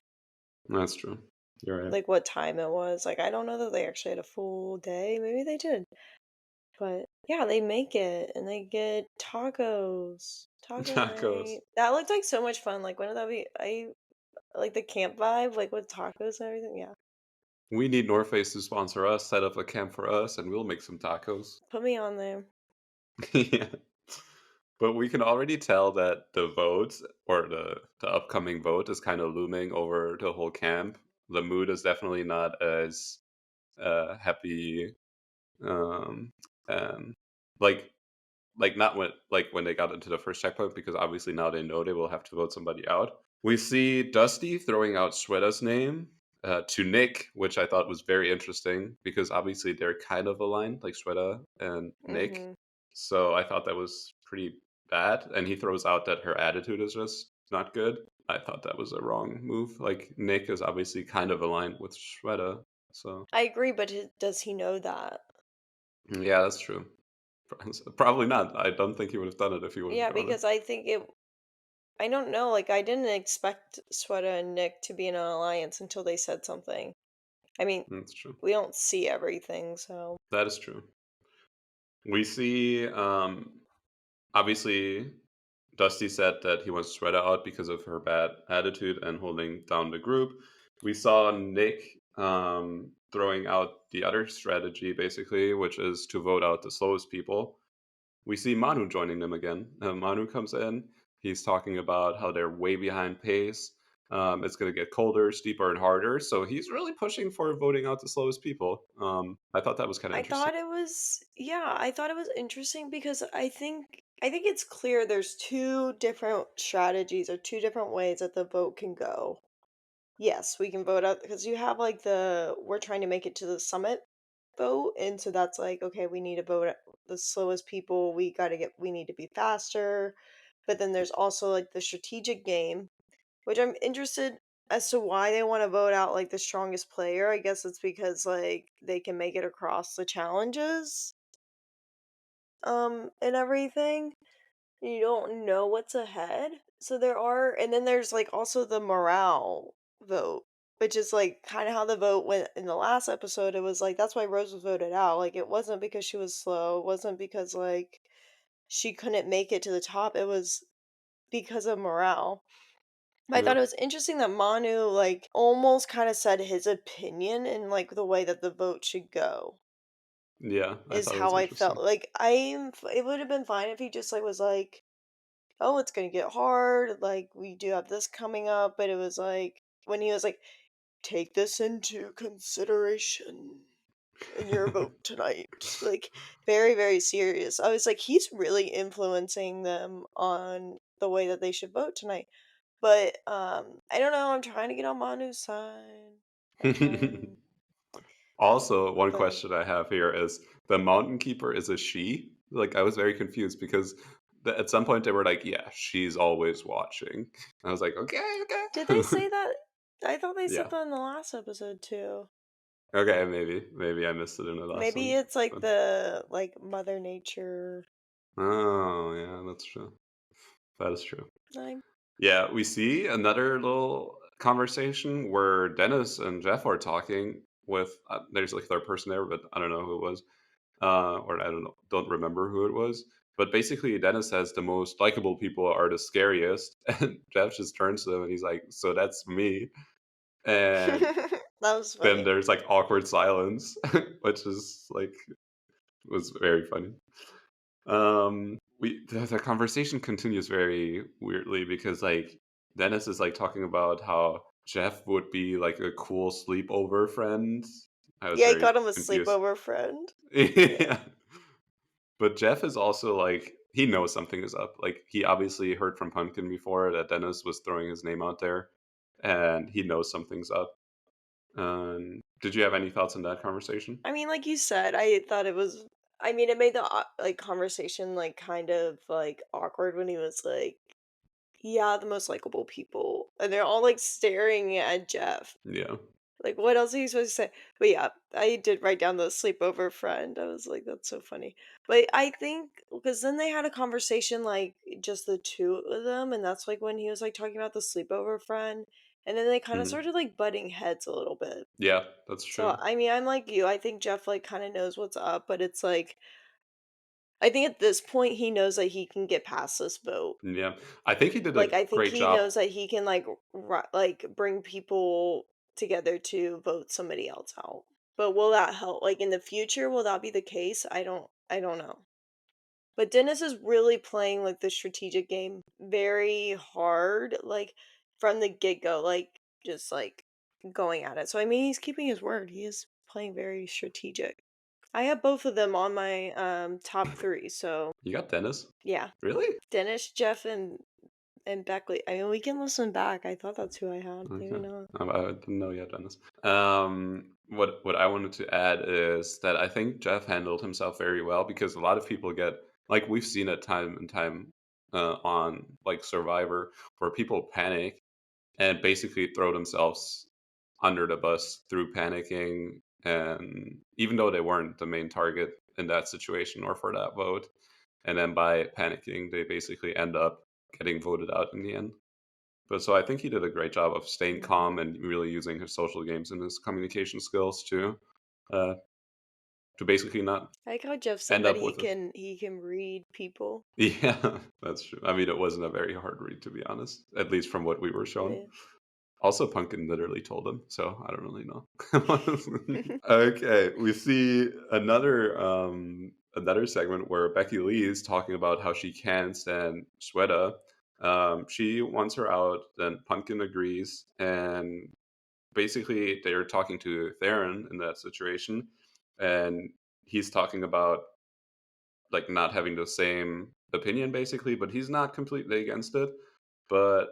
That's true. You're right. Like what time it was. Like I don't know that they actually had a full day. Maybe they did. But yeah, they make it and they get tacos. Taco Tacos. night. That looked like so much fun. Like when did that be? I like the camp vibe, like with tacos and everything. Yeah. We need North Face to sponsor us, set up a camp for us, and we'll make some tacos. Put me on there. Yeah. But we can already tell that the vote or the upcoming vote is kind of looming over the whole camp. The mood is definitely not as happy, um, and like not when they got into the first checkpoint because obviously now they know they will have to vote somebody out. We see Dusty throwing out Shweta's name to Nick, which I thought was very interesting because obviously they're kind of aligned, like Shweta and Nick. Mhm. So I thought that was pretty bad. And he throws out that her attitude is just not good. I thought that was a wrong move. Like Nick is obviously kind of aligned with Shweta. So I agree, but does he know that? yeah, that's true. Probably not. I don't think he would have done it if he would have Yeah, known it. because I think it I don't know, like I didn't expect Sweta and Nick to be in an alliance until they said something. I mean, That's true. we don't see everything, so That is true. We see, obviously, Dusty said that he wants Shredder out because of her bad attitude and holding down the group. We saw Nick throwing out the other strategy, basically, which is to vote out the slowest people. We see Manu joining them again. Manu comes in. He's talking about how they're way behind pace. It's going to get colder, steeper, and harder. So he's really pushing for voting out the slowest people. I thought that was kind of I interesting. thought it was yeah, I thought it was interesting because I think it's clear there's two different strategies or two different ways that the vote can go. Yes, we can vote out because you have like the we're trying to make it to the summit vote, and so that's like okay, we need to vote the slowest people. We need to be faster. But then there's also like the strategic game, which I'm interested as to why they want to vote out like the strongest player. I guess it's because like they can make it across the challenges and everything. You don't know what's ahead. So there are and then there's like also the morale vote, which is like kind of how the vote went in the last episode. It was like that's why Rose was voted out. Like it wasn't because she was slow, it wasn't because like she couldn't make it to the top. It was because of morale. I Yeah, thought it was interesting that Manu like almost kind of said his opinion in like the way that the vote should go. yeah, I Is thought it was how I felt. interesting. Like it would have been fine if he just like was like, "Oh, it's gonna get hard. Like we do have this coming up," but it was like when he was like, "Take this into consideration in your vote tonight." Like very very serious. I was like, he's really influencing them on the way that they should vote tonight. But I don't know. I'm trying to get on Manu's side. I'm trying, Also, one but question I have here is the mountain keeper is a she? Like, I was very confused because at some point they were like, "Yeah, she's always watching." And I was like, "Okay, did they okay." say that? I thought they said Yeah. that in the last episode too. Okay, maybe I missed it in the last Maybe one. it's like But the like Mother Nature. oh, yeah, that's true. That is true. Like, Yeah, we see another little conversation where Dennis and Jeff are talking with there's like their person there, but I don't know who it was. Or I don't remember who it was. But basically, Dennis says the most likable people are the scariest, and Jeff just turns to them and he's like, "So that's me." And that was then funny. there's like awkward silence, which is like was very funny. The conversation continues very weirdly because like Dennis is like talking about how Jeff would be like a cool sleepover friend. I was Yeah, he very called him a confused. sleepover friend. Yeah. Yeah. But Jeff is also like he knows something is up. Like he obviously heard from Pumpkin before that Dennis was throwing his name out there, and he knows something's up. Did you have any thoughts on that conversation? I mean, like you said, I thought it was. I mean, it made the like conversation like kind of like awkward when he was like, "Yeah, the most likable people," and they're all like staring at Jeff. Yeah. Like, what else are you supposed to say? But yeah, I did write down the sleepover friend. I was like, that's so funny. But I think because then they had a conversation like just the two of them, and that's like when he was like talking about the sleepover friend, and then they kind of Mhm. started like butting heads a little bit. Yeah, that's So true. I mean, I'm like you. I think Jeff like kind of knows what's up, but it's like I think at this point he knows that he can get past this vote. Yeah. I think he did Like a I think great he job. knows that he can like like bring people together to vote somebody else out. But will that help? Like in the future, will that be the case? I don't know. But Dennis is really playing like the strategic game very hard, like from the get go, like just like going at it. So I mean he's keeping his word. He is playing very strategic. I have both of them on my top three, so You got Dennis? yeah. Really? Dennis, Jeff, and Beckley. I mean, we can listen back. I thought that's who I had. Maybe Okay. not. I didn't know you had Dennis. What I wanted to add is that I think Jeff handled himself very well because a lot of people get like we've seen it time and time on like Survivor where people panic and basically throw themselves under the bus through panicking, and even though they weren't the main target in that situation or for that vote, and then by panicking they basically end up getting voted out in the end. But so I think he did a great job of staying Mhm. calm and really using his social games and his communication skills uh, to basically not I like how Jeff said end that up with a he can read people. yeah, that's true. I mean, it wasn't a very hard read to be honest, at least from what we were shown. Yeah. Also, Pumpkin literally told him, so I don't really know. Okay, we see another segment where Becky Lee is talking about how she can't stand Shweta, She wants her out, then Pumpkin agrees, and basically they're talking to Theron in that situation, and he's talking about like not having the same opinion basically, but he's not completely against it. But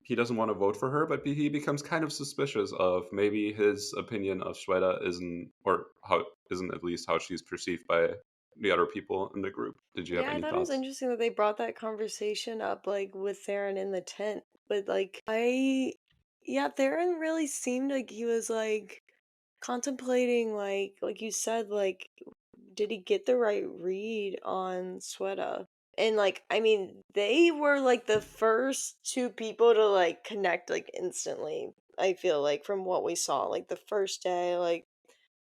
he doesn't want to vote for her, but he becomes kind of suspicious of maybe his opinion of Shweta isn't, or how isn't at least how she's perceived by the other people in the group. Did you have Yeah, I any thought it was thoughts? interesting that they brought that conversation up, like, with Theron in the tent. But, like, yeah, Theron really seemed like he was, like, contemplating, like you said, like, did he get the right read on Sweta? And, like, I mean, they were, like, the first two people to, like, connect, like, instantly, I feel like, from what we saw. Like, the first day, like,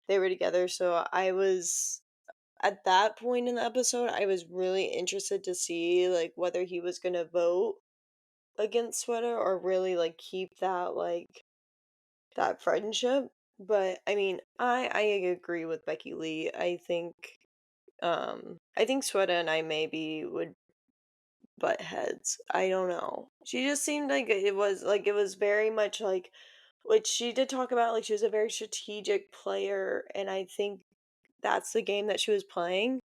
they were together. So I was at that point in the episode, I was really interested to see like whether he was gonna vote against Sweater or really like keep that like that friendship. But I mean, I agree with Becky Lee. I think Sweater and I maybe would butt heads. I don't know. She just seemed like it was very much like which she did talk about like she was a very strategic player, and I think that's the game that she was playing,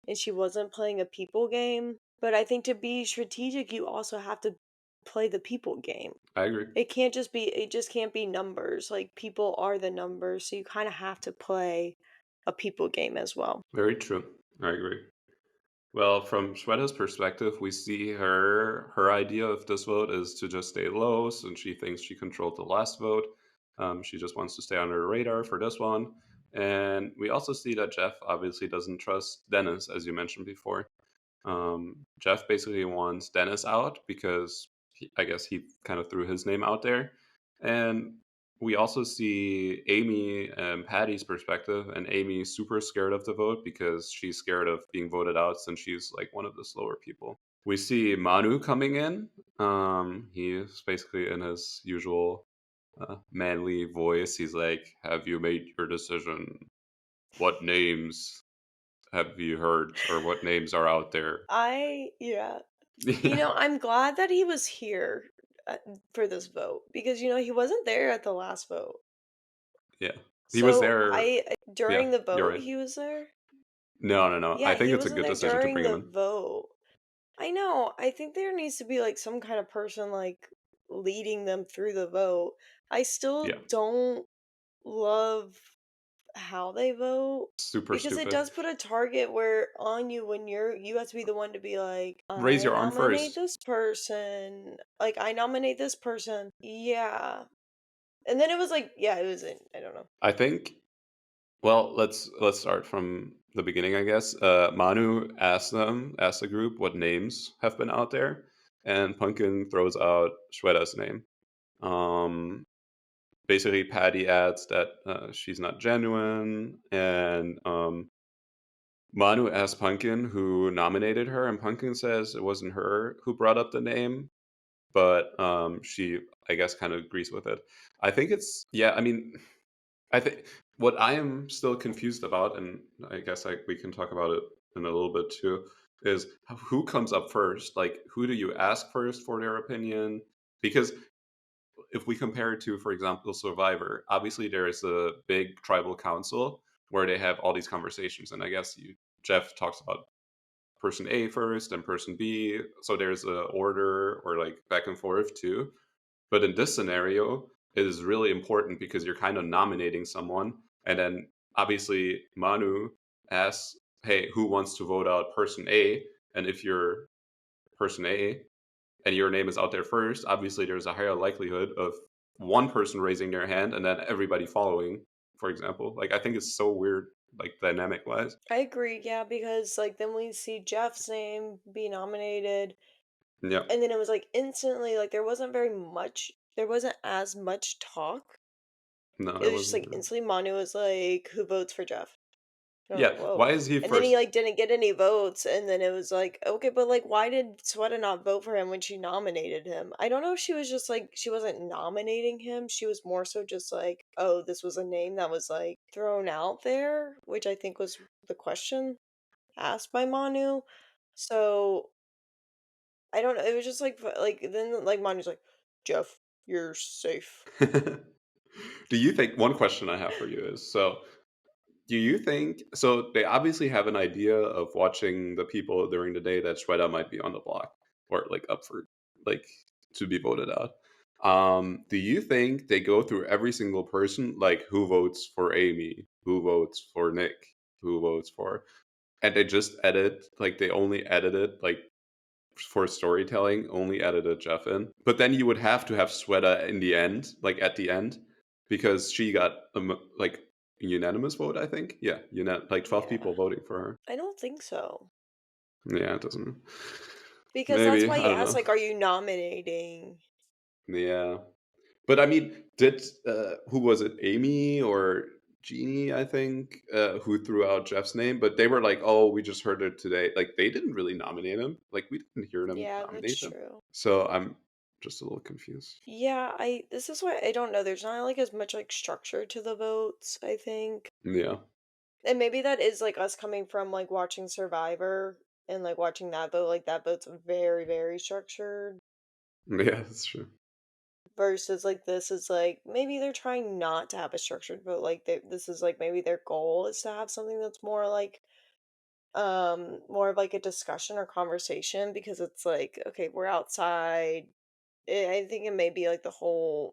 and she wasn't playing a people game. But I think to be strategic, you also have to play the people game. I agree. It just can't be numbers. Like people are the numbers, so you kind of have to play a people game as well. Very true. I agree. Well, from Shweta's perspective, we see her idea of this vote is to just stay low, since she thinks she controlled the last vote. She just wants to stay under the radar for this one. And we also see that Jeff obviously doesn't trust Dennis, as you mentioned before. Jeff basically wants Dennis out because I guess he kind of threw his name out there. And we also see Amy and Patty's perspective, and Amy's super scared of the vote because she's scared of being voted out since she's like one of the slower people. We see Manu coming in. He's basically in his usual manly voice. He's like, "Have you made your decision? What names have you heard, or what names are out there?" Yeah. You Yeah, know, I'm glad that he was here for this vote because you know he wasn't there at the last vote. yeah. He was So there. Yeah, during the you're vote right. he was there. No, no, no. I Yeah, think he it's a wasn't good there decision to during bring him the in. vote. I know. I think there needs to be like some kind of person like leading them through the vote. I still Yeah, don't love how they vote super because it stupid. does put a target where on you when you have to be the one to be like, Raise I your arm nominate first. this person. Like I nominate this person. Yeah. And then it was like, yeah, it was I don't know. I think. Well, let's start from the beginning. I guess Manu asked the group what names have been out there, and Pumpkin throws out Shweta's name. Um, Basically, Patty adds that she's not genuine, and Manu asks Pumpkin who nominated her, and Pumpkin says it wasn't her who brought up the name, but she, I guess, kind of agrees with it. I think it's, yeah, I mean, I think what I am still confused about, and I guess we can talk about it in a little bit too, is who comes up first? Like, who do you ask first for their opinion? Because if we compare it to, for example, Survivor, obviously there is a big tribal council where they have all these conversations, and I guess Jeff talks about person A first and person B, so there's a order or like back and forth too. But in this scenario, it is really important because you're kind of nominating someone, and then obviously Manu asks, "Hey, who wants to vote out person A?" And if you're person A, and your name is out there first, obviously there's a higher likelihood of one person raising their hand and then everybody following, for example. Like, I think it's so weird, like, dynamic wise. I agree, yeah, because like then we see Jeff's name be nominated, Yeah. and then it was like instantly like there wasn't as much talk. No, It it was just wasn't. like instantly Manu was like, "Who votes for Jeff?" And I was Yeah. like, "Whoa!" Why is he And then he first? like didn't get any votes, and then it was like, "Okay, but like, why did Sweta not vote for him when she nominated him?" I don't know if she was just like she wasn't nominating him. She was more so just like, "Oh, this was a name that was like thrown out there," which I think was the question asked by Manu. So I don't know, it was just like like then like Monty's like, "Jeff, you're safe." Do you think one question I have for you is, so do you think so they obviously have an idea of watching the people during the day that Shweta might be on the block or, like, up for, like, to be voted out. Do you think they go through every single person, like, who votes for Amy, who votes for Nick, who votes for and they just edit like, they only edit it, like, for storytelling, only edited Jeff in. But then you would have to have Sweta in the end, like at the end, because she got like a unanimous vote. I think, yeah, like 12 Yeah. people voting for her. I don't think so. Yeah, it doesn't. Because that's Maybe why I he don't asked, know. like, "Are you nominating?" Yeah, but I mean, did who was it? Amy or Jeannie? I think who threw out Jeff's name, but they were like, "Oh, we just heard it today." Like they didn't really nominate him. Like we didn't hear them Yeah, that's nominate him. true. So I'm just a little confused. Yeah, I this is why I don't know, there's not, like, as much, like, structure to the votes, I think. Yeah. And maybe that is, like, us coming from, like, watching Survivor and, like, watching that vote, like, that vote's very, very structured Yeah, that's true. versus, like, this is, like, maybe they're trying not to have a structured vote, like, this is, like, maybe their goal is to have something that's more of, like, a discussion or conversation because it's, like, okay, we're outside. I think it may be, like, the vibe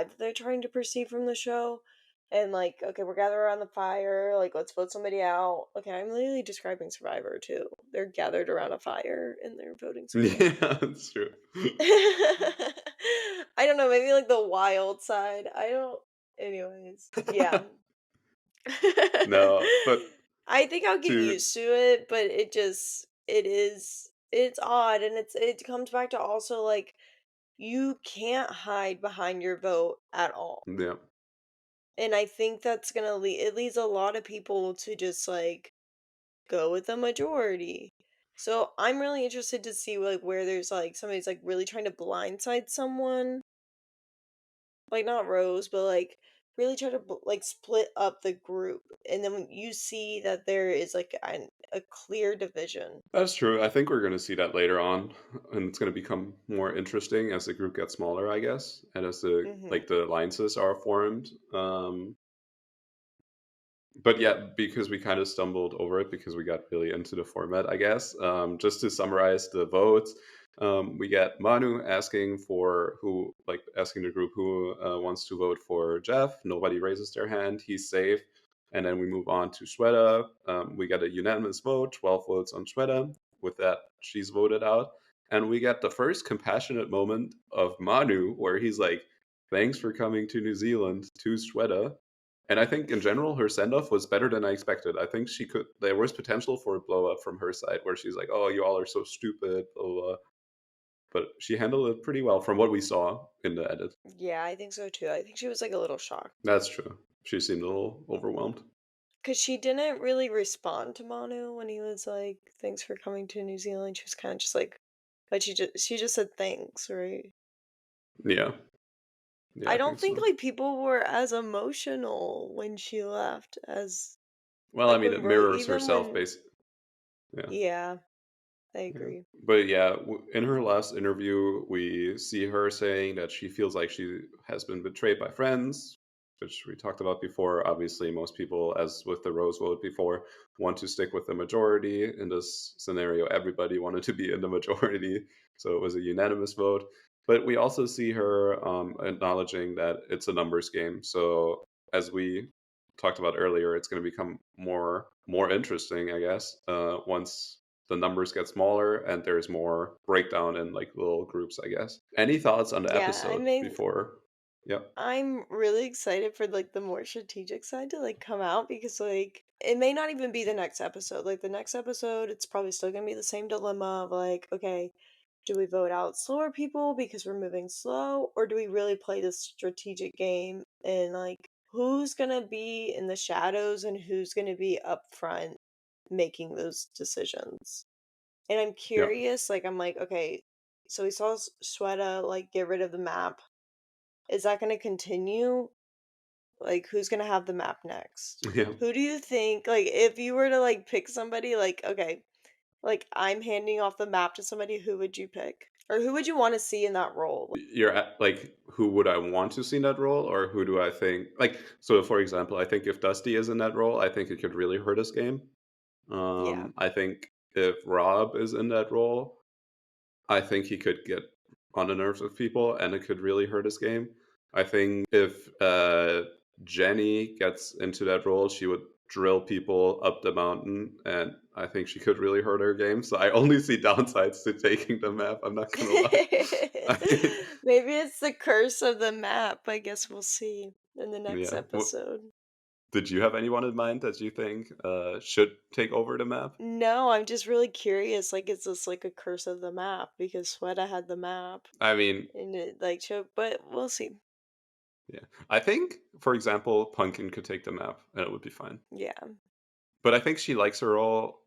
that they're trying to perceive from the show. And like, okay, we're gathered around the fire, like let's vote somebody out. Okay, I'm literally describing Survivor too. They're gathered around a fire and they're voting somebody out. Yeah, that's true. I don't know, maybe like the wild side. I don't anyways. Yeah. No, but I think I'll get to used to it, but it's odd and it comes back to also like you can't hide behind your vote at all. yeah, And I think that's gonna lead it leads a lot of people to just, like, go with the majority. So, I'm really interested to see, like, where there's, like, somebody's, like, really trying to blindside someone, like, not Rose, but, like, really try to, like, split up the group, and then when you see that there is, like, a clear division. that's true. I think we're gonna see that later on, and it's gonna become more interesting as the group gets smaller, I guess, and as Mhm. the alliances are formed. But yeah, because we kind of stumbled over it because we got really into the format, I guess. Just to summarize the votes, we get Manu asking for who, like asking the group who wants to vote for Jeff. Nobody raises their hand. He's safe. And then we move on to Shweta. We get a unanimous vote, 12 votes on Shweta. With that, she's voted out. And we get the first compassionate moment of Manu where he's like, "Thanks for coming to New Zealand to Shweta." And I think in general, her send off was better than I expected. I think she could. There was potential for a blow up from her side, where she's like, "Oh, you all are so stupid," blah, blah, blah. But she handled it pretty well from what we saw in the edit. Yeah, I think so too. I think she was, like, a little shocked That's true. She seemed a little overwhelmed. because she didn't really respond to Manu when he was like, "Thanks for coming to New Zealand." She was kinda just like but she just said, "Thanks," right? Yeah, yeah, I I don't think think, so. like, people were as emotional when she left as Well, I like, mean, when it Ro mirrors even herself, when basically. Yeah. Yeah, I Yeah. agree. But yeah, in her last interview, we see her saying that she feels like she has been betrayed by friends, which we talked about before. Obviously, most people, as with the Rose vote before, want to stick with the majority. In this scenario, everybody wanted to be in the majority. So it was a unanimous vote. But we also see her acknowledging that it's a numbers game. So as we talked about earlier, it's going to become more interesting, I guess, once the numbers get smaller and there's more breakdown in like little groups, I guess. Any thoughts on the Yeah, I episode mean, before? Yep. I'm really excited for, like, the more strategic side to, like, come out because, like, it may not even be the next episode. Like, the next episode, it's probably still gonna be the same dilemma of, like, okay, do we vote out slower people because we're moving slow, or do we really play this strategic game and, like, who's gonna be in the shadows and who's gonna be up front making those decisions? And I'm Yep. curious, like, I'm like, okay, so we saw Shweta, like, get rid of the map. Is that gonna continue? Like, who's gonna have the map next? Yeah. Who do you think like, if you were to, like, pick somebody, like, okay, Like, I'm handing off the map to somebody, who would you pick? Or who would you wanna see in that role? You're at, like, who would I want to see in that role, or who do I think like, so for example, I think if Dusty is in that role, I think it could really hurt his game. Yeah. I think if Rob is in that role, I think he could get on the nerves of people, and it could really hurt his game. I think if Jenny gets into that role, she would drill people up the mountain, and I think she could really hurt her game. So I only see downsides to taking the map. I'm not gonna lie. I, Maybe it's the curse of the map. I guess we'll see in the next yeah. episode. Did you have anyone in mind that you think should take over the map? No, I'm just really curious. Like, is this like a curse of the map? Because Sweta had the map I mean, and it like showed, but we'll see. yeah. I think, for example, Pumpkin could take the map, and it would be fine. Yeah. But I think she likes her role.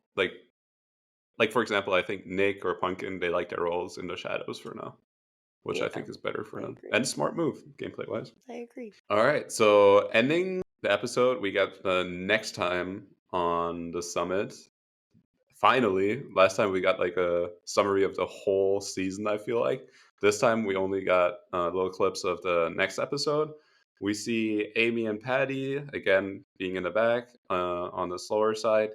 Like for example, I think Nick or Pumpkin they like their roles in the shadows for now, which I Yeah. think is better for I them agree. and smart move gameplay wise. I agree. All right, so ending the episode, we got the next time on the summit. Finally, last time we got like a summary of the whole season, I feel like. This time we only got little clips of the next episode. We see Amy and Patty again being in the back on the slower side.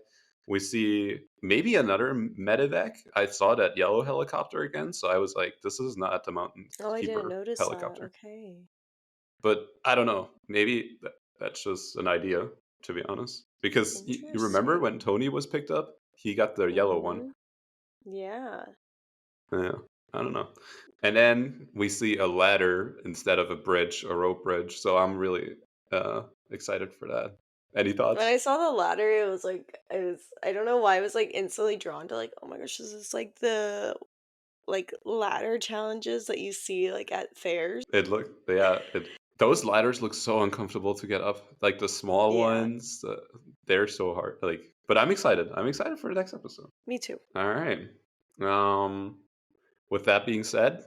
We see maybe another medevac. I saw that yellow helicopter again, so I was like, this is not the mountain Oh, I didn't keeper notice that. helicopter. Okay. But I don't know. Maybe that's just an idea, to be honest. Because you remember when Interesting. Tony was picked up? He got the yellow one. Mm-hmm. Yeah. Yeah, I don't know. And then we see a ladder instead of a bridge, a rope bridge. So I'm really excited for that. Any When thoughts? I saw the ladder, it was like I don't know why I was like instantly drawn to like, oh my gosh, this is like the like ladder challenges that you see like at fairs. It looked, yeah, those ladders look so uncomfortable to get up. Like the small Yeah, ones, they're so hard. Like, but I'm excited. I'm excited for the next episode. me too. All right. Um, with that being said,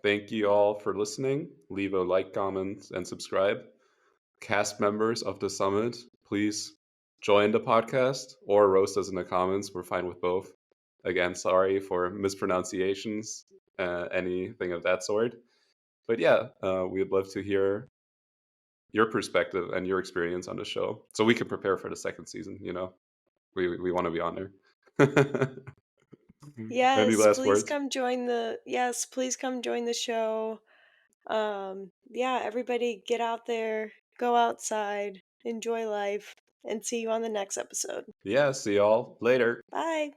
thank you all for listening. Leave a like, comment, and subscribe. Cast members of the summit, please join the podcast or roast us in the comments. We're fine with both. Again, sorry for mispronunciations, anything of that sort. But yeah, we'd love to hear your perspective and your experience on the show so we can prepare for the second season. We want to be on there. Any last words? Please come join the show. Yeah, everybody get out there, go outside, enjoy life, and see you on the next episode. Yeah, see y'all later. Bye.